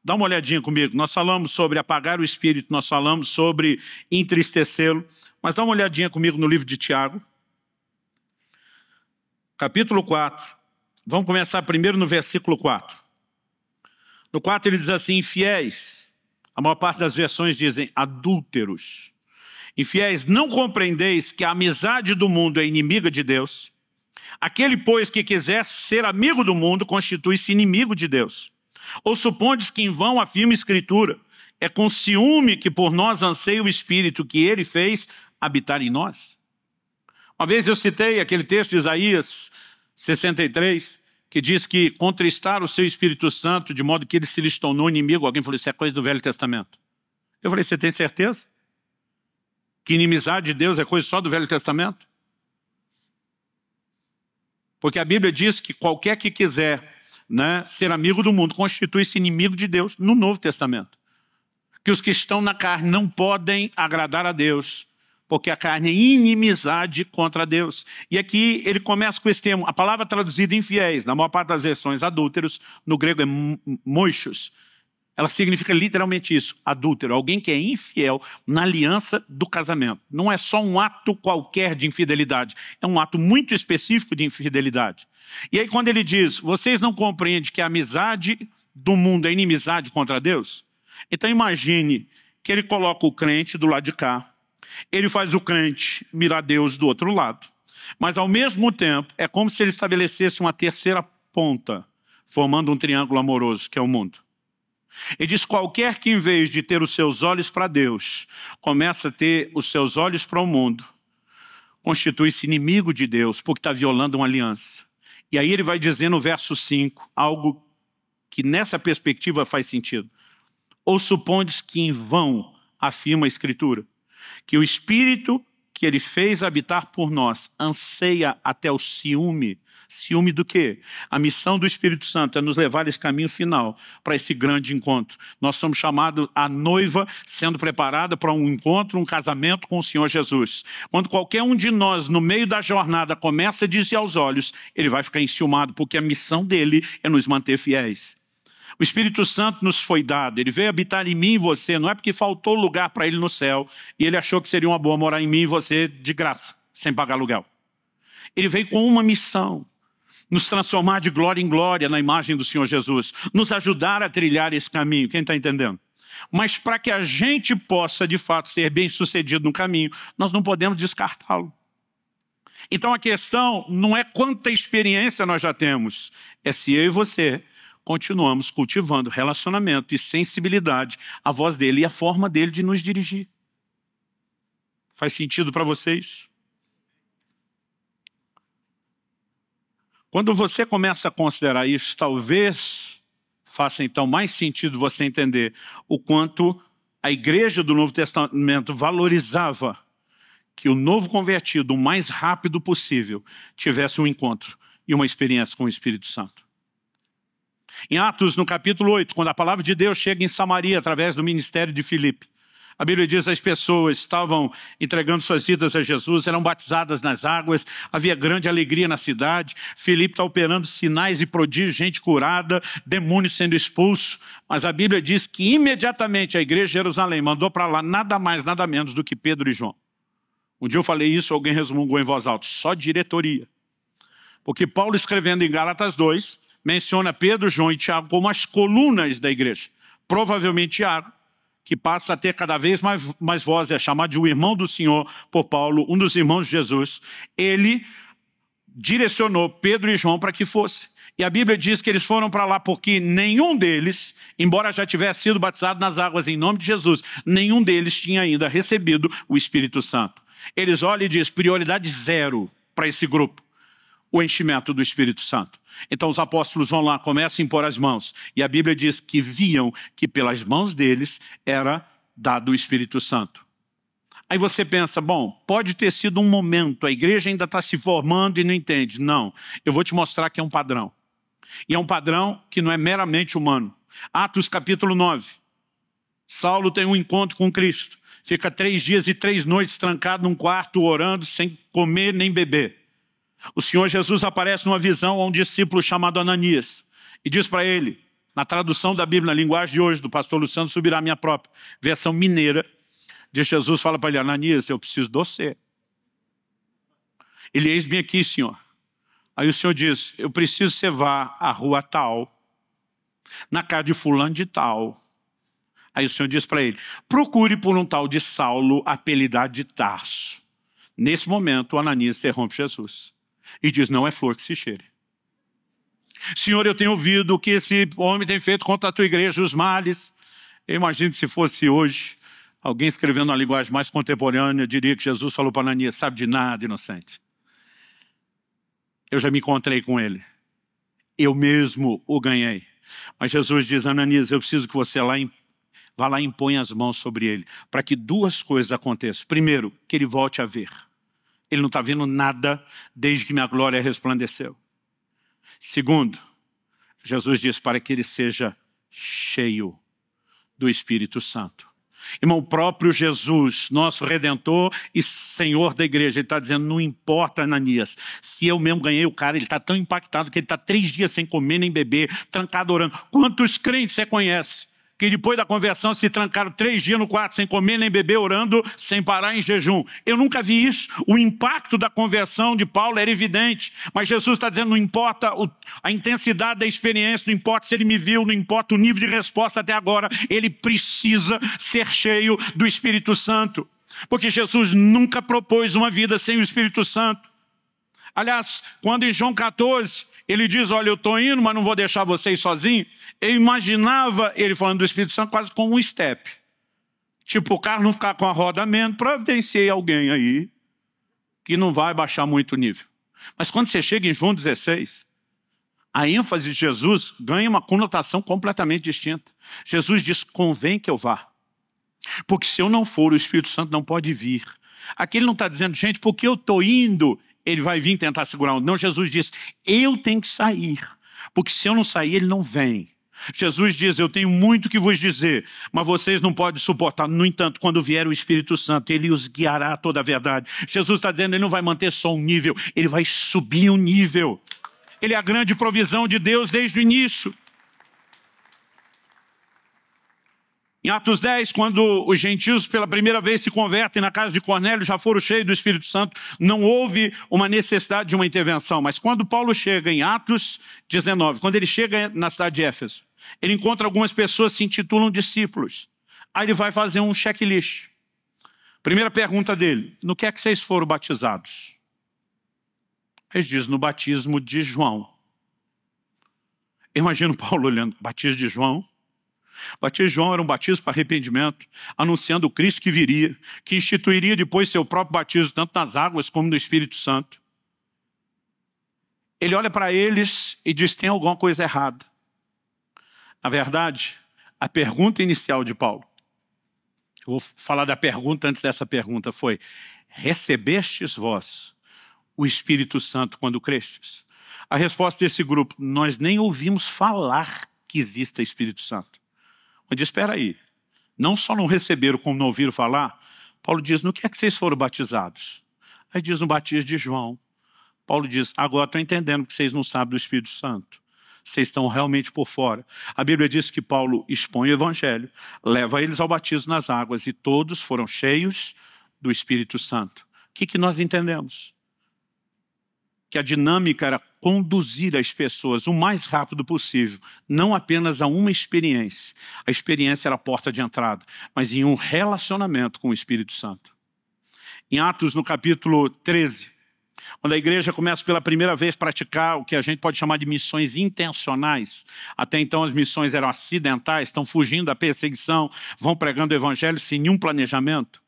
dá uma olhadinha comigo. Nós falamos sobre apagar o Espírito, nós falamos sobre entristecê-lo, mas dá uma olhadinha comigo no livro de Tiago. Capítulo 4, vamos começar primeiro no versículo 4. No 4 ele diz assim, infiéis, a maior parte das versões dizem adúlteros. Infiéis, não compreendeis que a amizade do mundo é inimiga de Deus? Aquele, pois, que quiser ser amigo do mundo, constitui-se inimigo de Deus. Ou supondes que em vão afirma a Escritura, é com ciúme que por nós anseia o Espírito que Ele fez habitar em nós? Uma vez eu citei aquele texto de Isaías 63, que diz que contristar o seu Espírito Santo de modo que ele se lhes tornou inimigo. Alguém falou, isso é coisa do Velho Testamento. Eu falei, você tem certeza? Que inimizade de Deus é coisa só do Velho Testamento? Porque a Bíblia diz que qualquer que quiser, né, ser amigo do mundo constitui-se inimigo de Deus no Novo Testamento. Que os que estão na carne não podem agradar a Deus, porque a carne é inimizade contra Deus. E aqui ele começa com esse termo, a palavra traduzida infiéis, na maior parte das versões adúlteros, no grego é moichos. Ela significa literalmente isso, adúltero, alguém que é infiel na aliança do casamento. Não é só um ato qualquer de infidelidade, é um ato muito específico de infidelidade. E aí quando ele diz, vocês não compreendem que a amizade do mundo é inimizade contra Deus? Então imagine que ele coloca o crente do lado de cá, ele faz o crente mirar Deus do outro lado. Mas ao mesmo tempo, é como se ele estabelecesse uma terceira ponta, formando um triângulo amoroso, que é o mundo. Ele diz, qualquer que em vez de ter os seus olhos para Deus, começa a ter os seus olhos para o mundo, constitui-se inimigo de Deus, porque está violando uma aliança. E aí ele vai dizer no verso 5, algo que nessa perspectiva faz sentido. Ou supondes que em vão afirma a Escritura, que o Espírito que Ele fez habitar por nós anseia até o ciúme. Ciúme do quê? A missão do Espírito Santo é nos levar esse caminho final para esse grande encontro. Nós somos chamados a noiva sendo preparada para um encontro, um casamento com o Senhor Jesus. Quando qualquer um de nós, no meio da jornada, começa a desviar os olhos, ele vai ficar enciumado, porque a missão dele é nos manter fiéis. O Espírito Santo nos foi dado, ele veio habitar em mim e você, não é porque faltou lugar para ele no céu, e ele achou que seria uma boa morar em mim e você de graça, sem pagar aluguel. Ele veio com uma missão, nos transformar de glória em glória na imagem do Senhor Jesus, nos ajudar a trilhar esse caminho, quem está entendendo? Mas para que a gente possa de fato ser bem sucedido no caminho, nós não podemos descartá-lo. Então a questão não é quanta experiência nós já temos, é se eu e você continuamos cultivando relacionamento e sensibilidade à voz dele e à forma dele de nos dirigir. Faz sentido para vocês? Quando você começa a considerar isso, talvez faça então mais sentido você entender o quanto a igreja do Novo Testamento valorizava que o novo convertido, o mais rápido possível, tivesse um encontro e uma experiência com o Espírito Santo. Em Atos, no capítulo 8, quando a palavra de Deus chega em Samaria através do ministério de Filipe, a Bíblia diz que as pessoas estavam entregando suas vidas a Jesus, eram batizadas nas águas, havia grande alegria na cidade. Filipe está operando sinais e prodígios, gente curada, demônios sendo expulsos. Mas a Bíblia diz que imediatamente a igreja de Jerusalém mandou para lá nada mais, nada menos do que Pedro e João. Um dia eu falei isso, alguém resmungou em voz alta, só diretoria. Porque Paulo, escrevendo em Gálatas 2, menciona Pedro, João e Tiago como as colunas da igreja. Provavelmente Tiago, que passa a ter cada vez mais voz, é chamado de o irmão do Senhor por Paulo, um dos irmãos de Jesus. Ele direcionou Pedro e João para que fosse. E a Bíblia diz que eles foram para lá porque nenhum deles, embora já tivesse sido batizado nas águas em nome de Jesus, nenhum deles tinha ainda recebido o Espírito Santo. Eles olham e dizem, prioridade 0 para esse grupo, o enchimento do Espírito Santo. Então os apóstolos vão lá, começam a impor as mãos, e a Bíblia diz que viam que pelas mãos deles era dado o Espírito Santo. Aí você pensa, bom, pode ter sido um momento, a igreja ainda está se formando e não entende. Não, eu vou te mostrar que é um padrão. E é um padrão que não é meramente humano. Atos capítulo 9. Saulo tem um encontro com Cristo. Fica 3 dias e 3 noites trancado num quarto, orando, sem comer nem beber. O Senhor Jesus aparece numa visão a um discípulo chamado Ananias e diz para ele, na tradução da Bíblia, na linguagem de hoje, do pastor Luciano Subirá, a minha própria versão mineira, diz Jesus, fala para ele, Ananias, eu preciso de você. Ele, eis-me aqui, Senhor. Aí o Senhor diz, eu preciso que você vá à rua tal, na casa de fulano de tal. Aí o Senhor diz para ele, procure por um tal de Saulo, apelidado de Tarso. Nesse momento, o Ananias interrompe Jesus e diz, não é flor que se cheire. Senhor, eu tenho ouvido o que esse homem tem feito contra a tua igreja, os males. Eu imagino que se fosse hoje, alguém escrevendo uma linguagem mais contemporânea, diria que Jesus falou para Ananias, sabe de nada, inocente. Eu já me encontrei com ele. Eu mesmo o ganhei. Mas Jesus diz, Ananias, eu preciso que você vá lá e imponha as mãos sobre ele, para que 2 coisas aconteçam. Primeiro, que ele volte a ver. Ele não está vendo nada desde que minha glória resplandeceu. Segundo, Jesus diz para que ele seja cheio do Espírito Santo. Irmão, o próprio Jesus, nosso Redentor e Senhor da igreja, ele está dizendo, não importa, Ananias, se eu mesmo ganhei o cara, ele está tão impactado que ele está 3 dias sem comer nem beber, trancado orando. Quantos crentes você conhece? Que depois da conversão se trancaram 3 dias no quarto sem comer nem beber, orando sem parar em jejum. Eu nunca vi isso. O impacto da conversão de Paulo era evidente, mas Jesus está dizendo, não importa a intensidade da experiência, não importa se ele me viu, não importa o nível de resposta até agora, ele precisa ser cheio do Espírito Santo, porque Jesus nunca propôs uma vida sem o Espírito Santo. Aliás, quando em João 14, ele diz, olha, eu estou indo, mas não vou deixar vocês sozinhos. Eu imaginava ele falando do Espírito Santo quase como um step. Tipo, o carro não ficar com a roda menos, providenciei alguém aí que não vai baixar muito o nível. Mas quando você chega em João 16, a ênfase de Jesus ganha uma conotação completamente distinta. Jesus diz, convém que eu vá. Porque se eu não for, o Espírito Santo não pode vir. Aqui ele não está dizendo, gente, porque eu estou indo, ele vai vir tentar segurar um. Não, Jesus diz, eu tenho que sair, porque se eu não sair, ele não vem. Jesus diz, eu tenho muito que vos dizer, mas vocês não podem suportar. No entanto, quando vier o Espírito Santo, ele os guiará a toda a verdade. Jesus está dizendo, ele não vai manter só um nível, ele vai subir um nível. Ele é a grande provisão de Deus desde o início. Em Atos 10, quando os gentios pela primeira vez se convertem na casa de Cornélio, já foram cheios do Espírito Santo, não houve uma necessidade de uma intervenção. Mas quando Paulo chega em Atos 19, quando ele chega na cidade de Éfeso, ele encontra algumas pessoas que se intitulam discípulos. Aí ele vai fazer um checklist. Primeira pergunta dele, no que é que vocês foram batizados? Eles dizem, no batismo de João. Imagina Paulo olhando, batismo de João? O batismo de João era um batismo para arrependimento, anunciando o Cristo que viria, que instituiria depois seu próprio batismo, tanto nas águas como no Espírito Santo. Ele olha para eles e diz, tem alguma coisa errada. Na verdade, a pergunta inicial de Paulo, eu vou falar da pergunta antes dessa pergunta, foi: recebestes vós o Espírito Santo quando crestes? A resposta desse grupo: nós nem ouvimos falar que exista Espírito Santo. Eu disse: espera aí, não só não receberam como não ouviram falar. Paulo diz: no que é que vocês foram batizados? Aí diz: no batismo de João. Paulo diz: agora estou entendendo que vocês não sabem do Espírito Santo. Vocês estão realmente por fora. A Bíblia diz que Paulo expõe o Evangelho, leva eles ao batismo nas águas e todos foram cheios do Espírito Santo. O que nós entendemos? Que a dinâmica era conduzir as pessoas o mais rápido possível, não apenas a uma experiência. A experiência era a porta de entrada, mas em um relacionamento com o Espírito Santo. Em Atos, no capítulo 13, quando a igreja começa pela primeira vez a praticar o que a gente pode chamar de missões intencionais, até então as missões eram acidentais, estão fugindo da perseguição, vão pregando o evangelho sem nenhum planejamento.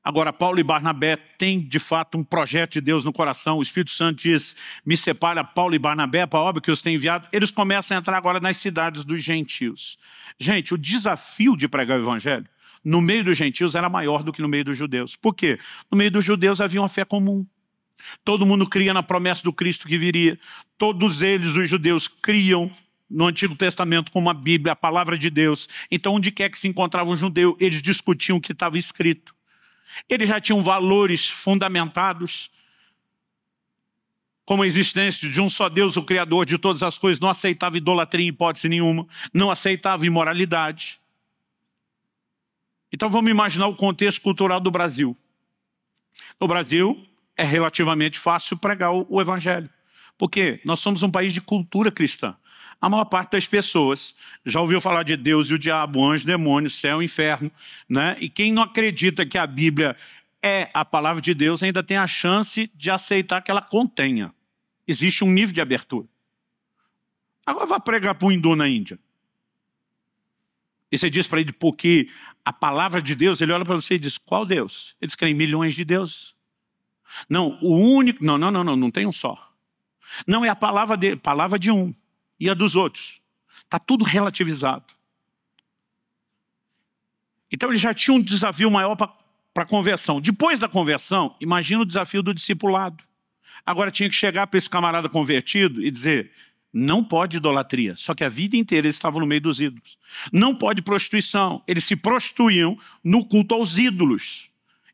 Agora Paulo e Barnabé têm de fato um projeto de Deus no coração. O Espírito Santo diz: me separa Paulo e Barnabé para a obra que eu os tenho enviado. Eles começam a entrar agora nas cidades dos gentios. Gente, o desafio de pregar o evangelho no meio dos gentios era maior do que no meio dos judeus. Por quê? No meio dos judeus havia uma fé comum. Todo mundo cria na promessa do Cristo que viria. Todos eles, os judeus, criam no Antigo Testamento como a Bíblia, a palavra de Deus. Então, onde quer que se encontrava um judeu, eles discutiam o que estava escrito. Eles já tinham valores fundamentados, como a existência de um só Deus, o Criador de todas as coisas. Não aceitava idolatria em hipótese nenhuma, não aceitava imoralidade. Então vamos imaginar o contexto cultural do Brasil. No Brasil é relativamente fácil pregar o evangelho, porque nós somos um país de cultura cristã. A maior parte das pessoas já ouviu falar de Deus e o diabo, anjo, demônio, céu, inferno, né? E quem não acredita que a Bíblia é a palavra de Deus ainda tem a chance de aceitar que ela contenha. Existe um nível de abertura. Agora vai pregar para um hindu na Índia. E você diz para ele: porque a palavra de Deus, ele olha para você e diz: qual Deus? Eles creem em milhões de deuses. Não, o único... Não tem um só. Não, é a palavra de um e a dos outros. Está tudo relativizado. Então ele já tinha um desafio maior para a conversão. Depois da conversão, imagina o desafio do discipulado. Agora tinha que chegar para esse camarada convertido e dizer: não pode idolatria. Só que a vida inteira eles estavam no meio dos ídolos. Não pode prostituição. Eles se prostituíam no culto aos ídolos.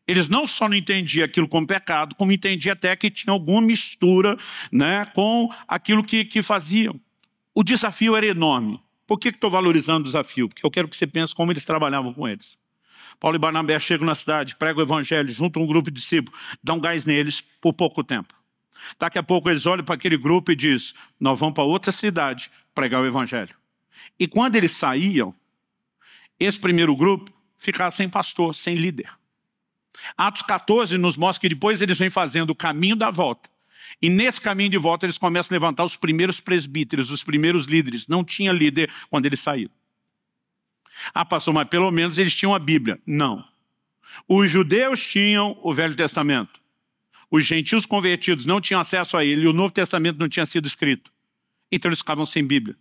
Eles não só não entendiam aquilo como pecado, como entendiam até que tinha alguma mistura, né, com aquilo que faziam. O desafio era enorme. Por que estou valorizando o desafio? Porque eu quero que você pense como eles trabalhavam com eles. Paulo e Barnabé chegam na cidade, pregam o evangelho, juntam um grupo de discípulos, dão gás neles por pouco tempo. Daqui a pouco eles olham para aquele grupo e dizem: nós vamos para outra cidade pregar o evangelho. E quando eles saíam, esse primeiro grupo ficava sem pastor, sem líder. Atos 14 nos mostra que depois eles vêm fazendo o caminho da volta. E nesse caminho de volta eles começam a levantar os primeiros presbíteros, os primeiros líderes. Não tinha líder quando eles saíram. Ah, pastor, mas pelo menos eles tinham a Bíblia. Não. Os judeus tinham o Velho Testamento. Os gentios convertidos não tinham acesso a ele e o Novo Testamento não tinha sido escrito. Então eles ficavam sem Bíblia.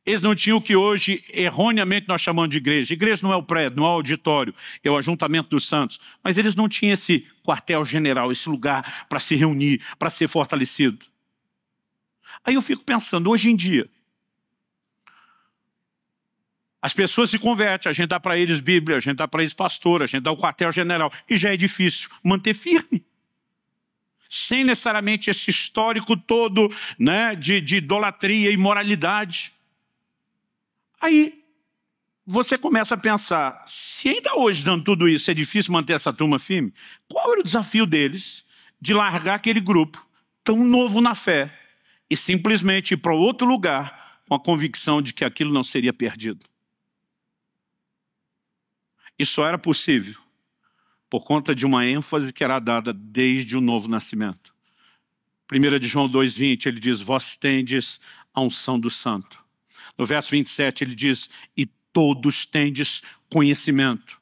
Eles não tinham o que hoje, erroneamente, nós chamamos de igreja. Igreja não é o prédio, não é o auditório, é o ajuntamento dos santos. Mas eles não tinham esse quartel-general, esse lugar para se reunir, para ser fortalecido. Aí eu fico pensando, hoje em dia, as pessoas se convertem, a gente dá para eles Bíblia, a gente dá para eles pastor, a gente dá o quartel-general, e já é difícil manter firme. Sem necessariamente esse histórico todo, né, de idolatria e imoralidade. Aí você começa a pensar, se ainda hoje, dando tudo isso, é difícil manter essa turma firme, qual era o desafio deles de largar aquele grupo tão novo na fé e simplesmente ir para outro lugar com a convicção de que aquilo não seria perdido? Isso só era possível por conta de uma ênfase que era dada desde o novo nascimento. 1 de João 2,20, ele diz: vós tendes a unção do santo. No verso 27 ele diz: e todos tendes conhecimento.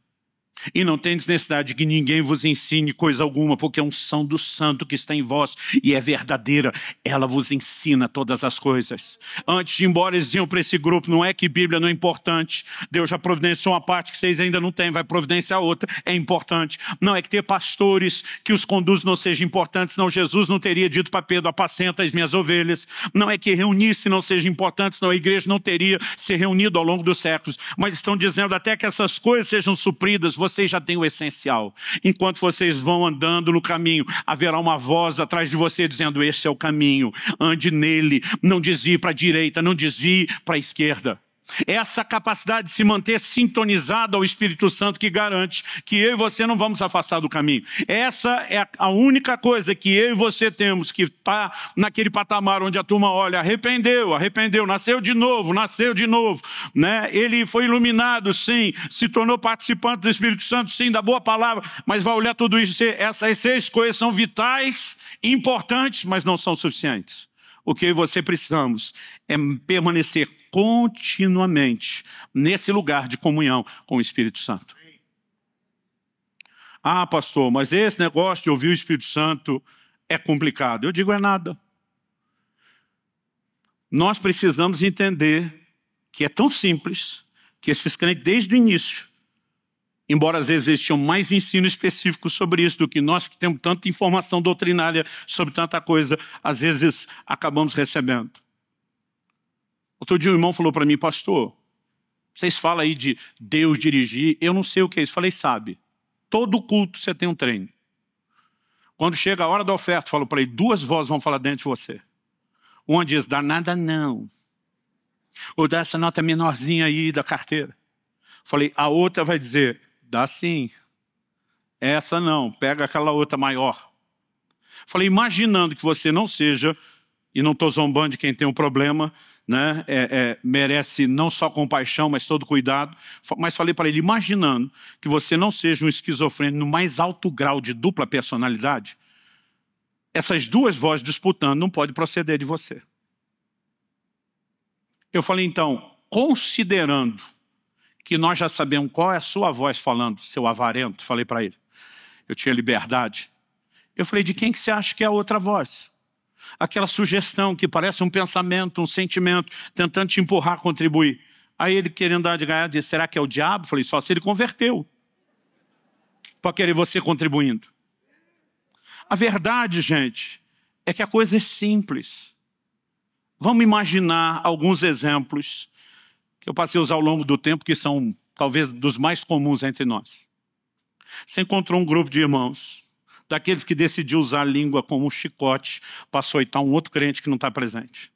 E não tem necessidade de que ninguém vos ensine coisa alguma, porque a unção do Santo que está em vós e é verdadeira, ela vos ensina todas as coisas. Antes de ir embora, eles iam para esse grupo. Não é que Bíblia não é importante. Deus já providenciou uma parte que vocês ainda não têm, vai providenciar outra, é importante. Não é que ter pastores que os conduzem não seja importante, senão Jesus não teria dito para Pedro: apacenta as minhas ovelhas. Não é que reunir-se não seja importante, senão a igreja não teria se reunido ao longo dos séculos. Mas estão dizendo até que essas coisas sejam supridas, vocês já têm o essencial. Enquanto vocês vão andando no caminho, haverá uma voz atrás de você dizendo: este é o caminho, ande nele, não desvie para a direita, não desvie para a esquerda. Essa capacidade de se manter sintonizado ao Espírito Santo que garante que eu e você não vamos afastar do caminho. Essa é a única coisa que eu e você temos, que está naquele patamar onde a turma olha: arrependeu, nasceu de novo, né? Ele foi iluminado, sim, se tornou participante do Espírito Santo, sim, da boa palavra, mas vai olhar tudo isso e dizer: essas 6 coisas são vitais, importantes, mas não são suficientes. O que eu e você precisamos é permanecer continuamente nesse lugar de comunhão com o Espírito Santo. Ah, pastor, mas esse negócio de ouvir o Espírito Santo é complicado. Eu digo: é nada. Nós precisamos entender que é tão simples que esses crentes, desde o início, embora às vezes eles tinham mais ensino específico sobre isso do que nós, que temos tanta informação doutrinária sobre tanta coisa, às vezes acabamos recebendo. Outro dia um irmão falou para mim: pastor, vocês falam aí de Deus dirigir, eu não sei o que é isso. Falei: sabe, todo culto você tem um treino. Quando chega a hora da oferta, falo para ele: 2 vozes vão falar dentro de você. Uma diz: dá nada não. Ou dá essa nota menorzinha aí da carteira. Falei: a outra vai dizer: dá sim. Essa não, pega aquela outra maior. Falei: imaginando que você não seja, e não estou zombando de quem tem um problema, né? Merece não só compaixão, mas todo cuidado. Mas falei para ele: imaginando que você não seja um esquizofrênico no mais alto grau de dupla personalidade, essas 2 vozes disputando não pode proceder de você. Eu falei: então, considerando que nós já sabemos qual é a sua voz falando, seu avarento, falei para ele, eu tinha liberdade. Eu falei: de quem que você acha que é a outra voz? Aquela sugestão que parece um pensamento, um sentimento, tentando te empurrar a contribuir. Aí ele, querendo dar de ganhar, disse: será que é o diabo? Eu falei: só se ele converteu para querer você contribuindo. A verdade, gente, é que a coisa é simples. Vamos imaginar alguns exemplos que eu passei a usar ao longo do tempo, que são talvez dos mais comuns entre nós. Você encontrou um grupo de irmãos, daqueles que decidiu usar a língua como um chicote para açoitar um outro crente que não está presente.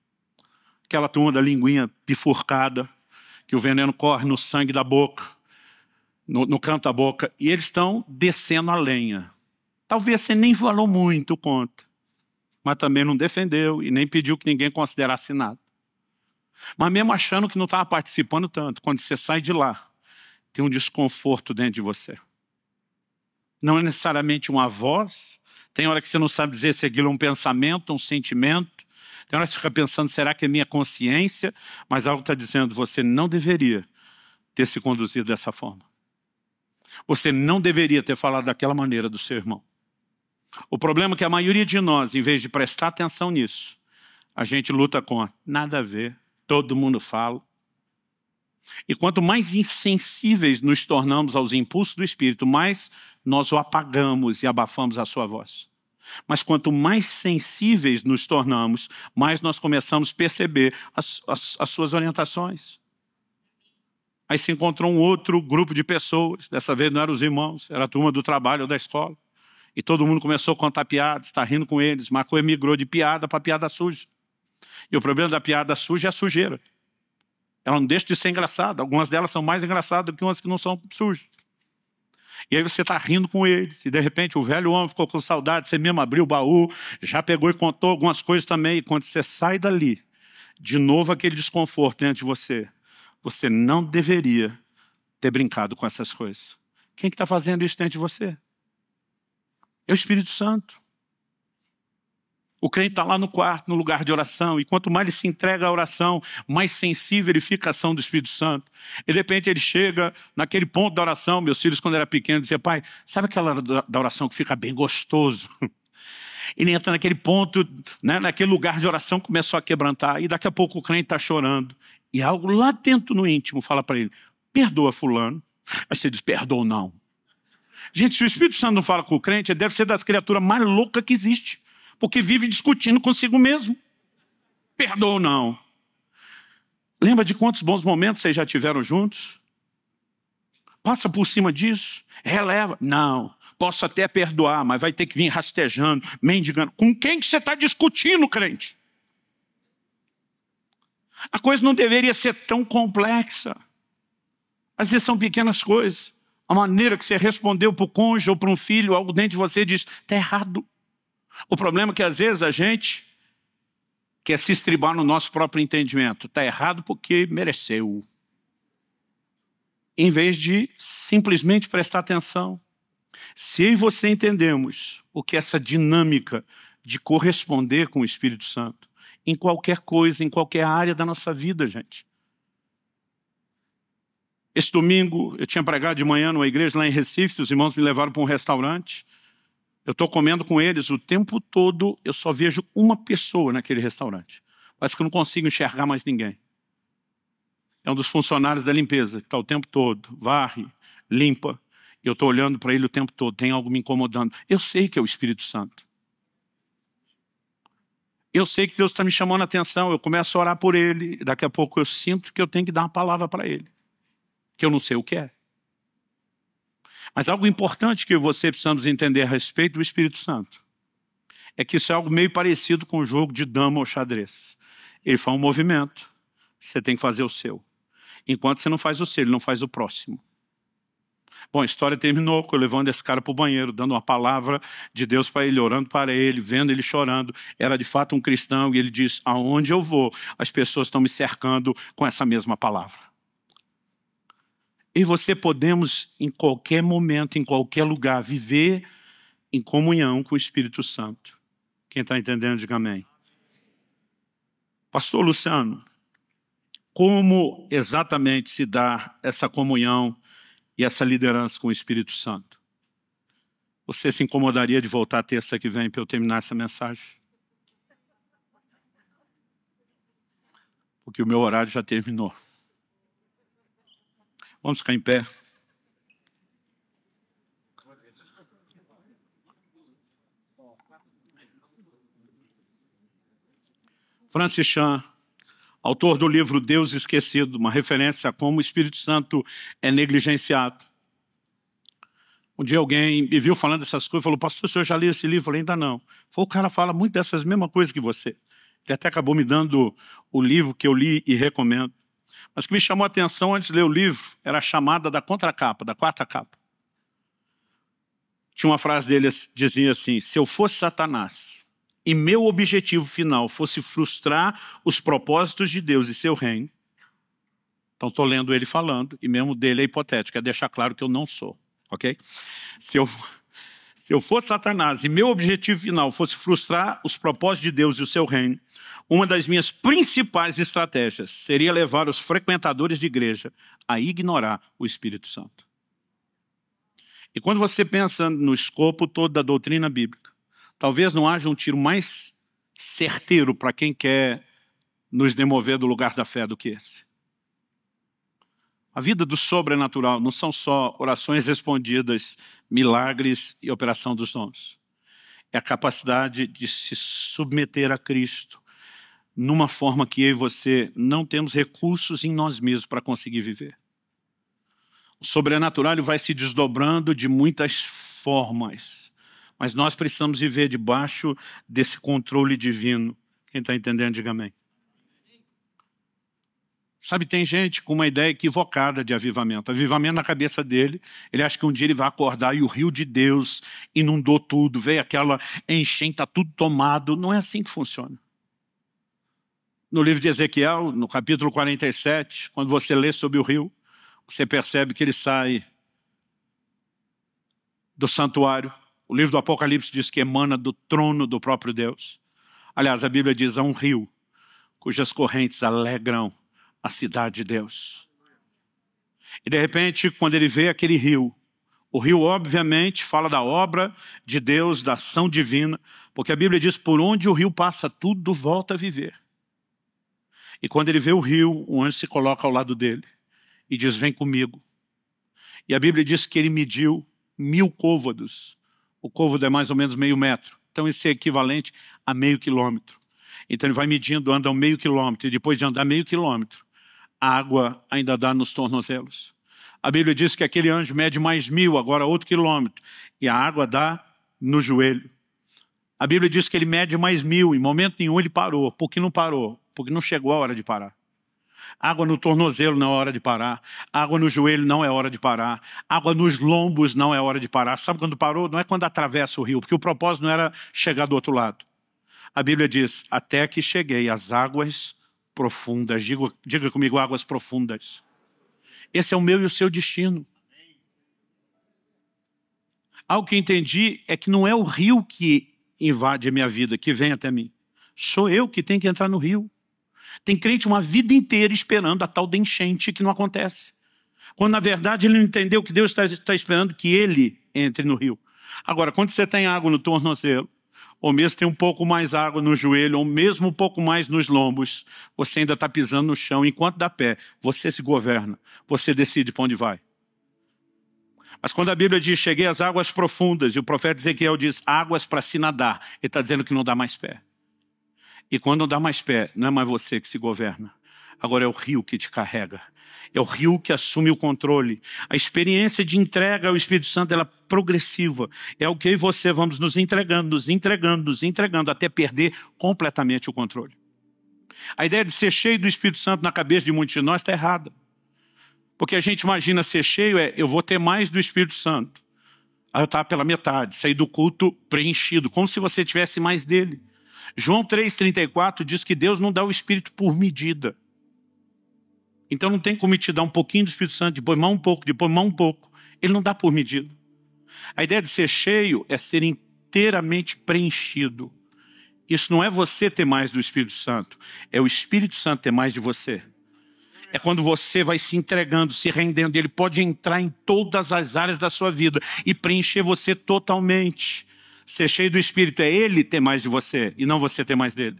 Aquela turma da linguinha bifurcada, que o veneno corre no sangue da boca, no canto da boca, e eles estão descendo a lenha. Talvez você nem falou muito contra, mas também não defendeu e nem pediu que ninguém considerasse nada. Mas mesmo achando que não estava participando tanto, quando você sai de lá, tem um desconforto dentro de você. Não é necessariamente uma voz, tem hora que você não sabe dizer se aquilo é um pensamento, um sentimento, tem hora que você fica pensando: será que é minha consciência? Mas algo está dizendo: você não deveria ter se conduzido dessa forma. Você não deveria ter falado daquela maneira do seu irmão. O problema é que a maioria de nós, em vez de prestar atenção nisso, a gente luta com nada a ver, todo mundo fala. E quanto mais insensíveis nos tornamos aos impulsos do Espírito, mais nós o apagamos e abafamos a sua voz. Mas quanto mais sensíveis nos tornamos, mais nós começamos a perceber as suas orientações. Aí se encontrou um outro grupo de pessoas, dessa vez não eram os irmãos, era a turma do trabalho ou da escola. E todo mundo começou a contar piadas, está rindo com eles, mas a coisa migrou de piada para piada suja. E o problema da piada suja é a sujeira. Ela não deixa de ser engraçada. Algumas delas são mais engraçadas do que umas que não são sujas. E aí você está rindo com eles. E de repente o velho homem ficou com saudade. Você mesmo abriu o baú, já pegou e contou algumas coisas também. E quando você sai dali, de novo aquele desconforto dentro de você. Você não deveria ter brincado com essas coisas. Quem que está fazendo isso dentro de você? É o Espírito Santo. O crente está lá no quarto, no lugar de oração, e quanto mais ele se entrega à oração, mais sensível ele fica à ação do Espírito Santo. E de repente ele chega naquele ponto da oração. Meus filhos, quando era pequeno, diziam: pai, sabe aquela hora da oração que fica bem gostoso? Ele entra naquele ponto, né, naquele lugar de oração, começou a quebrantar, e daqui a pouco o crente está chorando. E algo lá dentro no íntimo fala para ele: perdoa fulano. Aí você diz: perdoa ou não? Gente, se o Espírito Santo não fala com o crente, ele deve ser das criaturas mais loucas que existe, porque vive discutindo consigo mesmo. Perdoa ou não? Lembra de quantos bons momentos vocês já tiveram juntos? Passa por cima disso, releva. Não, posso até perdoar, mas vai ter que vir rastejando, mendigando. Com quem que você está discutindo, crente? A coisa não deveria ser tão complexa. Às vezes são pequenas coisas. A maneira que você respondeu para o cônjuge ou para um filho, algo dentro de você diz: está errado. O problema é que às vezes a gente quer se estribar no nosso próprio entendimento. Está errado porque mereceu. Em vez de simplesmente prestar atenção. Se eu e você entendemos o que é essa dinâmica de corresponder com o Espírito Santo, em qualquer coisa, em qualquer área da nossa vida, gente. Esse domingo eu tinha pregado de manhã numa igreja lá em Recife, os irmãos me levaram para um restaurante. Eu estou comendo com eles o tempo todo, eu só vejo uma pessoa naquele restaurante. Parece que eu não consigo enxergar mais ninguém. É um dos funcionários da limpeza, que está o tempo todo, varre, limpa. E eu estou olhando para ele o tempo todo, tem algo me incomodando. Eu sei que é o Espírito Santo. Eu sei que Deus está me chamando a atenção, eu começo a orar por ele, e daqui a pouco eu sinto que eu tenho que dar uma palavra para ele, que eu não sei o que é. Mas algo importante que você precisamos entender a respeito do Espírito Santo é que isso é algo meio parecido com o jogo de dama ou xadrez. Ele faz um movimento, você tem que fazer o seu. Enquanto você não faz o seu, ele não faz o próximo. Bom, a história terminou com eu levando esse cara para o banheiro, dando uma palavra de Deus para ele, orando para ele, vendo ele chorando. Era de fato um cristão e ele diz: aonde eu vou, as pessoas estão me cercando com essa mesma palavra. E você podemos, em qualquer momento, em qualquer lugar, viver em comunhão com o Espírito Santo. Quem está entendendo, diga amém. Pastor Luciano, como exatamente se dá essa comunhão e essa liderança com o Espírito Santo? Você se incomodaria de voltar terça que vem para eu terminar essa mensagem? Porque o meu horário já terminou. Vamos ficar em pé. Francis Chan, autor do livro Deus Esquecido, uma referência a como o Espírito Santo é negligenciado. Um dia alguém me viu falando essas coisas e falou: pastor, o senhor já leu esse livro? Eu falei: ainda não. O cara fala muito dessas mesmas coisas que você. Ele até acabou me dando o livro que eu li e recomendo. Mas o que me chamou a atenção antes de ler o livro era a chamada da contracapa, da quarta capa. Tinha uma frase dele que dizia assim: se eu fosse Satanás e meu objetivo final fosse frustrar os propósitos de Deus e seu reino, então estou lendo ele falando, e mesmo dele é hipotético, é deixar claro que eu não sou, ok? Se eu fosse Satanás e meu objetivo final fosse frustrar os propósitos de Deus e o seu reino, uma das minhas principais estratégias seria levar os frequentadores de igreja a ignorar o Espírito Santo. E quando você pensa no escopo todo da doutrina bíblica, talvez não haja um tiro mais certeiro para quem quer nos demover do lugar da fé do que esse. A vida do sobrenatural não são só orações respondidas, milagres e operação dos dons. É a capacidade de se submeter a Cristo numa forma que eu e você não temos recursos em nós mesmos para conseguir viver. O sobrenatural vai se desdobrando de muitas formas, mas nós precisamos viver debaixo desse controle divino. Quem está entendendo, diga amém. Sabe, tem gente com uma ideia equivocada de avivamento. Avivamento na cabeça dele, ele acha que um dia ele vai acordar e o rio de Deus inundou tudo, veio aquela enchente, está tudo tomado. Não é assim que funciona. No livro de Ezequiel, no capítulo 47, quando você lê sobre o rio, você percebe que ele sai do santuário. O livro do Apocalipse diz que emana do trono do próprio Deus. Aliás, a Bíblia diz, há um rio cujas correntes alegram a cidade de Deus. E de repente, quando ele vê aquele rio, o rio obviamente fala da obra de Deus, da ação divina, porque a Bíblia diz, por onde o rio passa, tudo volta a viver. E quando ele vê o rio, o anjo se coloca ao lado dele e diz, vem comigo. E a Bíblia diz que ele mediu 1000 côvados. O côvado é mais ou menos meio metro. Então isso é equivalente a meio quilômetro. Então ele vai medindo, anda meio quilômetro. E depois de andar meio quilômetro, a água ainda dá nos tornozelos. A Bíblia diz que aquele anjo mede mais 1000, agora outro quilômetro. E a água dá no joelho. A Bíblia diz que ele mede mais 1000. Em momento nenhum ele parou. Por que não parou? Porque não chegou a hora de parar. Água no tornozelo não é hora de parar. Água no joelho não é hora de parar. Água nos lombos não é hora de parar. Sabe quando parou? Não é quando atravessa o rio, porque o propósito não era chegar do outro lado. A Bíblia diz, até que cheguei às águas profundas. Diga comigo, águas profundas. Esse é o meu e o seu destino. Algo que entendi é que não é o rio que invade a minha vida, que vem até mim. Sou eu que tenho que entrar no rio. Tem crente uma vida inteira esperando a tal da enchente que não acontece. Quando na verdade ele não entendeu que Deus está esperando que ele entre no rio. Agora, quando você tem água no tornozelo, ou mesmo tem um pouco mais água no joelho, ou mesmo um pouco mais nos lombos, você ainda está pisando no chão. Enquanto dá pé, você se governa. Você decide para onde vai. Mas quando a Bíblia diz, cheguei às águas profundas, e o profeta Ezequiel diz, águas para se nadar, ele está dizendo que não dá mais pé. E quando não dá mais pé, não é mais você que se governa. Agora é o rio que te carrega. É o rio que assume o controle. A experiência de entrega ao Espírito Santo ela é progressiva. É o que eu e você vamos nos entregando, até perder completamente o controle. A ideia de ser cheio do Espírito Santo na cabeça de muitos de nós está errada. Porque a gente imagina ser cheio eu vou ter mais do Espírito Santo. Aí eu estava pela metade, sair do culto preenchido, como se você tivesse mais dele. João 3,34 diz que Deus não dá o Espírito por medida. Então não tem como te dar um pouquinho do Espírito Santo, depois mais um pouco, depois mais um pouco. Ele não dá por medida. A ideia de ser cheio é ser inteiramente preenchido. Isso não é você ter mais do Espírito Santo, é o Espírito Santo ter mais de você. É quando você vai se entregando, se rendendo. Ele pode entrar em todas as áreas da sua vida e preencher você totalmente. Ser cheio do Espírito é Ele ter mais de você e não você ter mais dele.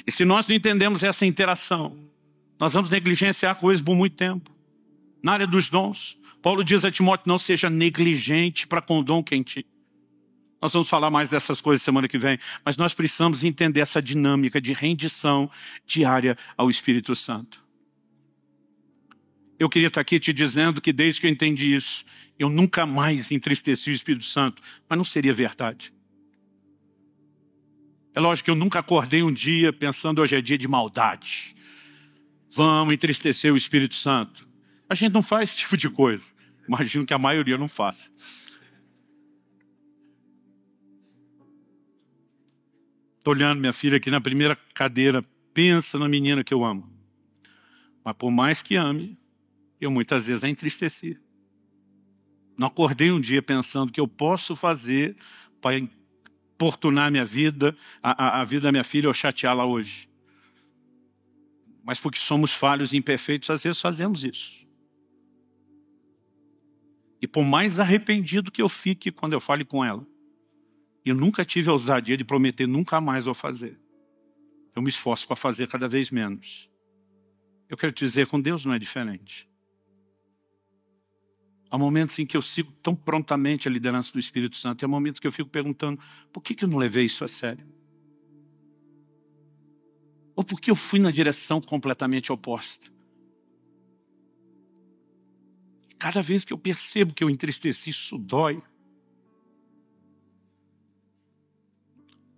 E se nós não entendemos essa interação, nós vamos negligenciar coisas por muito tempo. Na área dos dons, Paulo diz a Timóteo, não seja negligente para com o dom que é em ti. Nós vamos falar mais dessas coisas semana que vem, mas nós precisamos entender essa dinâmica de rendição diária ao Espírito Santo. Eu queria estar aqui te dizendo que desde que eu entendi isso, eu nunca mais entristeci o Espírito Santo, mas não seria verdade. É lógico que eu nunca acordei um dia pensando hoje é dia de maldade. Vamos entristecer o Espírito Santo. A gente não faz esse tipo de coisa. Imagino que a maioria não faça. Estou olhando minha filha aqui na primeira cadeira. Pensa na menina que eu amo. Mas por mais que ame, eu muitas vezes a entristeci. Não acordei um dia pensando que eu posso fazer para importunar minha vida, a vida da minha filha ou chateá-la hoje. Mas porque somos falhos e imperfeitos, às vezes fazemos isso. E por mais arrependido que eu fique quando eu fale com ela, eu nunca tive a ousadia de prometer nunca mais vou fazer. Eu me esforço para fazer cada vez menos. Eu quero te dizer, com Deus não é diferente. Há momentos em que eu sigo tão prontamente a liderança do Espírito Santo. E há momentos que eu fico perguntando, por que eu não levei isso a sério? Ou por que eu fui na direção completamente oposta? Cada vez que eu percebo que eu entristeci, isso dói.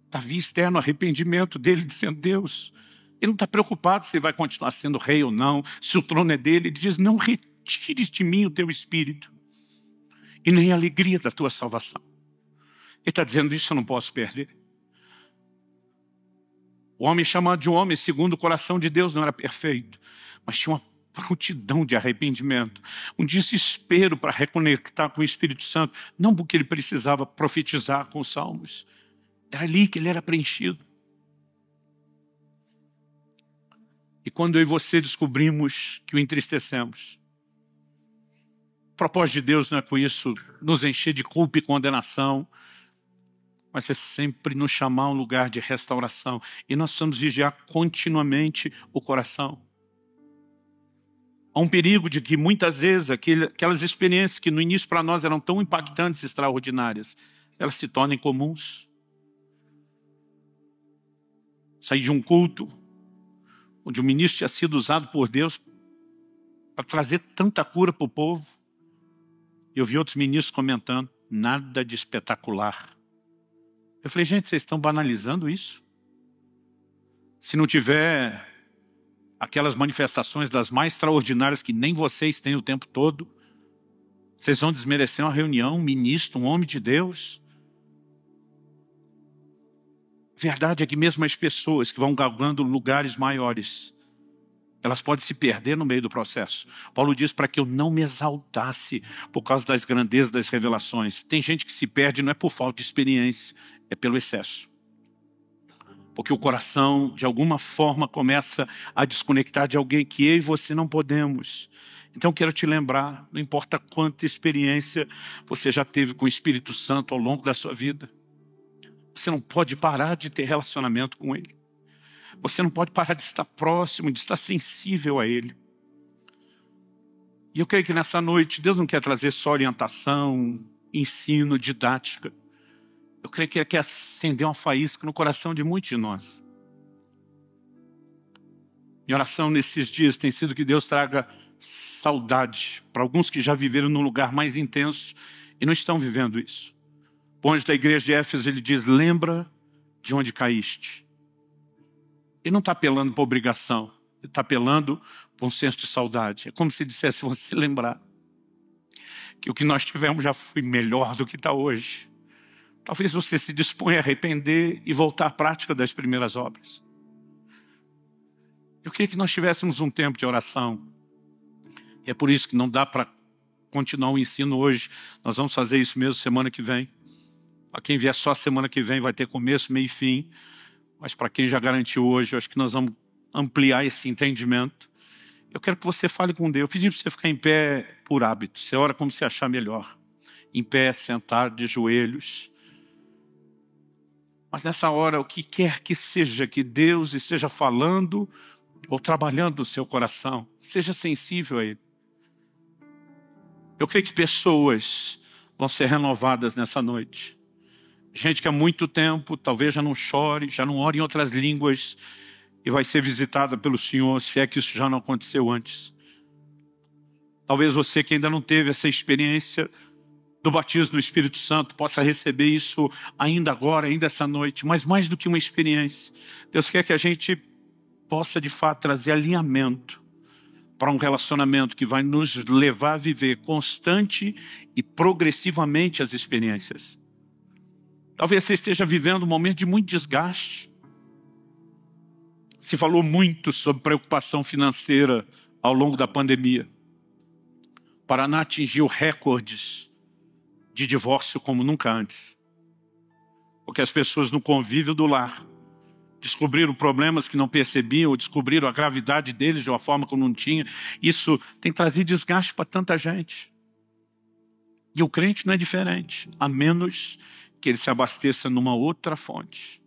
Davi externo arrependimento dele, dizendo, Deus, ele não está preocupado se ele vai continuar sendo rei ou não, se o trono é dele. Ele diz, não retires de mim o teu espírito e nem a alegria da tua salvação. Ele está dizendo, isso eu não posso perder. O homem chamado de homem, segundo o coração de Deus, não era perfeito, mas tinha uma prontidão de arrependimento, um desespero para reconectar com o Espírito Santo, não porque ele precisava profetizar com os salmos. Era ali que ele era preenchido. E quando eu e você descobrimos que o entristecemos, o propósito de Deus não é com isso nos encher de culpa e condenação, mas é sempre nos chamar a um lugar de restauração. E nós precisamos vigiar continuamente o coração. Há um perigo de que muitas vezes aquelas experiências que no início para nós eram tão impactantes e extraordinárias, elas se tornem comuns. Saí de um culto onde o ministro tinha sido usado por Deus para trazer tanta cura para o povo. E eu vi outros ministros comentando, nada de espetacular. Eu falei, gente, vocês estão banalizando isso? Se não tiver aquelas manifestações das mais extraordinárias que nem vocês têm o tempo todo, vocês vão desmerecer uma reunião, um ministro, um homem de Deus? A verdade é que mesmo as pessoas que vão galgando lugares maiores, elas podem se perder no meio do processo. Paulo diz para que eu não me exaltasse por causa das grandezas das revelações. Tem gente que se perde não é por falta de experiência, é pelo excesso. Porque o coração, de alguma forma, começa a desconectar de alguém que eu e você não podemos. Então, quero te lembrar, não importa quanta experiência você já teve com o Espírito Santo ao longo da sua vida, você não pode parar de ter relacionamento com Ele. Você não pode parar de estar próximo, de estar sensível a Ele. E eu creio que nessa noite, Deus não quer trazer só orientação, ensino, didática. Eu creio que Ele quer acender uma faísca no coração de muitos de nós. Minha oração nesses dias tem sido que Deus traga saudade para alguns que já viveram num lugar mais intenso e não estão vivendo isso. O anjo da igreja de Éfeso, ele diz, lembra de onde caíste. Ele não está apelando para obrigação, ele está apelando para um senso de saudade. É como se dissesse, você lembrar que o que nós tivemos já foi melhor do que está hoje. Talvez você se disponha a arrepender e voltar à prática das primeiras obras. Eu queria que nós tivéssemos um tempo de oração. E é por isso que não dá para continuar o ensino hoje. Nós vamos fazer isso mesmo semana que vem. Para quem vier só semana que vem vai ter começo, meio e fim. Mas para quem já garantiu hoje, eu acho que nós vamos ampliar esse entendimento. Eu quero que você fale com Deus. Eu pedi para você ficar em pé por hábito. Você ora como você achar melhor. Em pé, sentado, de joelhos. Mas nessa hora, o que quer que seja que Deus esteja falando ou trabalhando no seu coração, seja sensível a Ele. Eu creio que pessoas vão ser renovadas nessa noite. Gente que há muito tempo talvez já não chore, já não ore em outras línguas e vai ser visitada pelo Senhor, se é que isso já não aconteceu antes. Talvez você que ainda não teve essa experiência do batismo do Espírito Santo possa receber isso ainda agora, ainda essa noite. Mas mais do que uma experiência, Deus quer que a gente possa de fato trazer alinhamento para um relacionamento que vai nos levar a viver constante e progressivamente as experiências. Talvez você esteja vivendo um momento de muito desgaste. Se falou muito sobre preocupação financeira ao longo da pandemia. O Paraná atingiu recordes de divórcio como nunca antes. Porque as pessoas no convívio do lar descobriram problemas que não percebiam, ou descobriram a gravidade deles de uma forma que não tinha. Isso tem trazido desgaste para tanta gente. E o crente não é diferente, a menos que ele se abasteça numa outra fonte.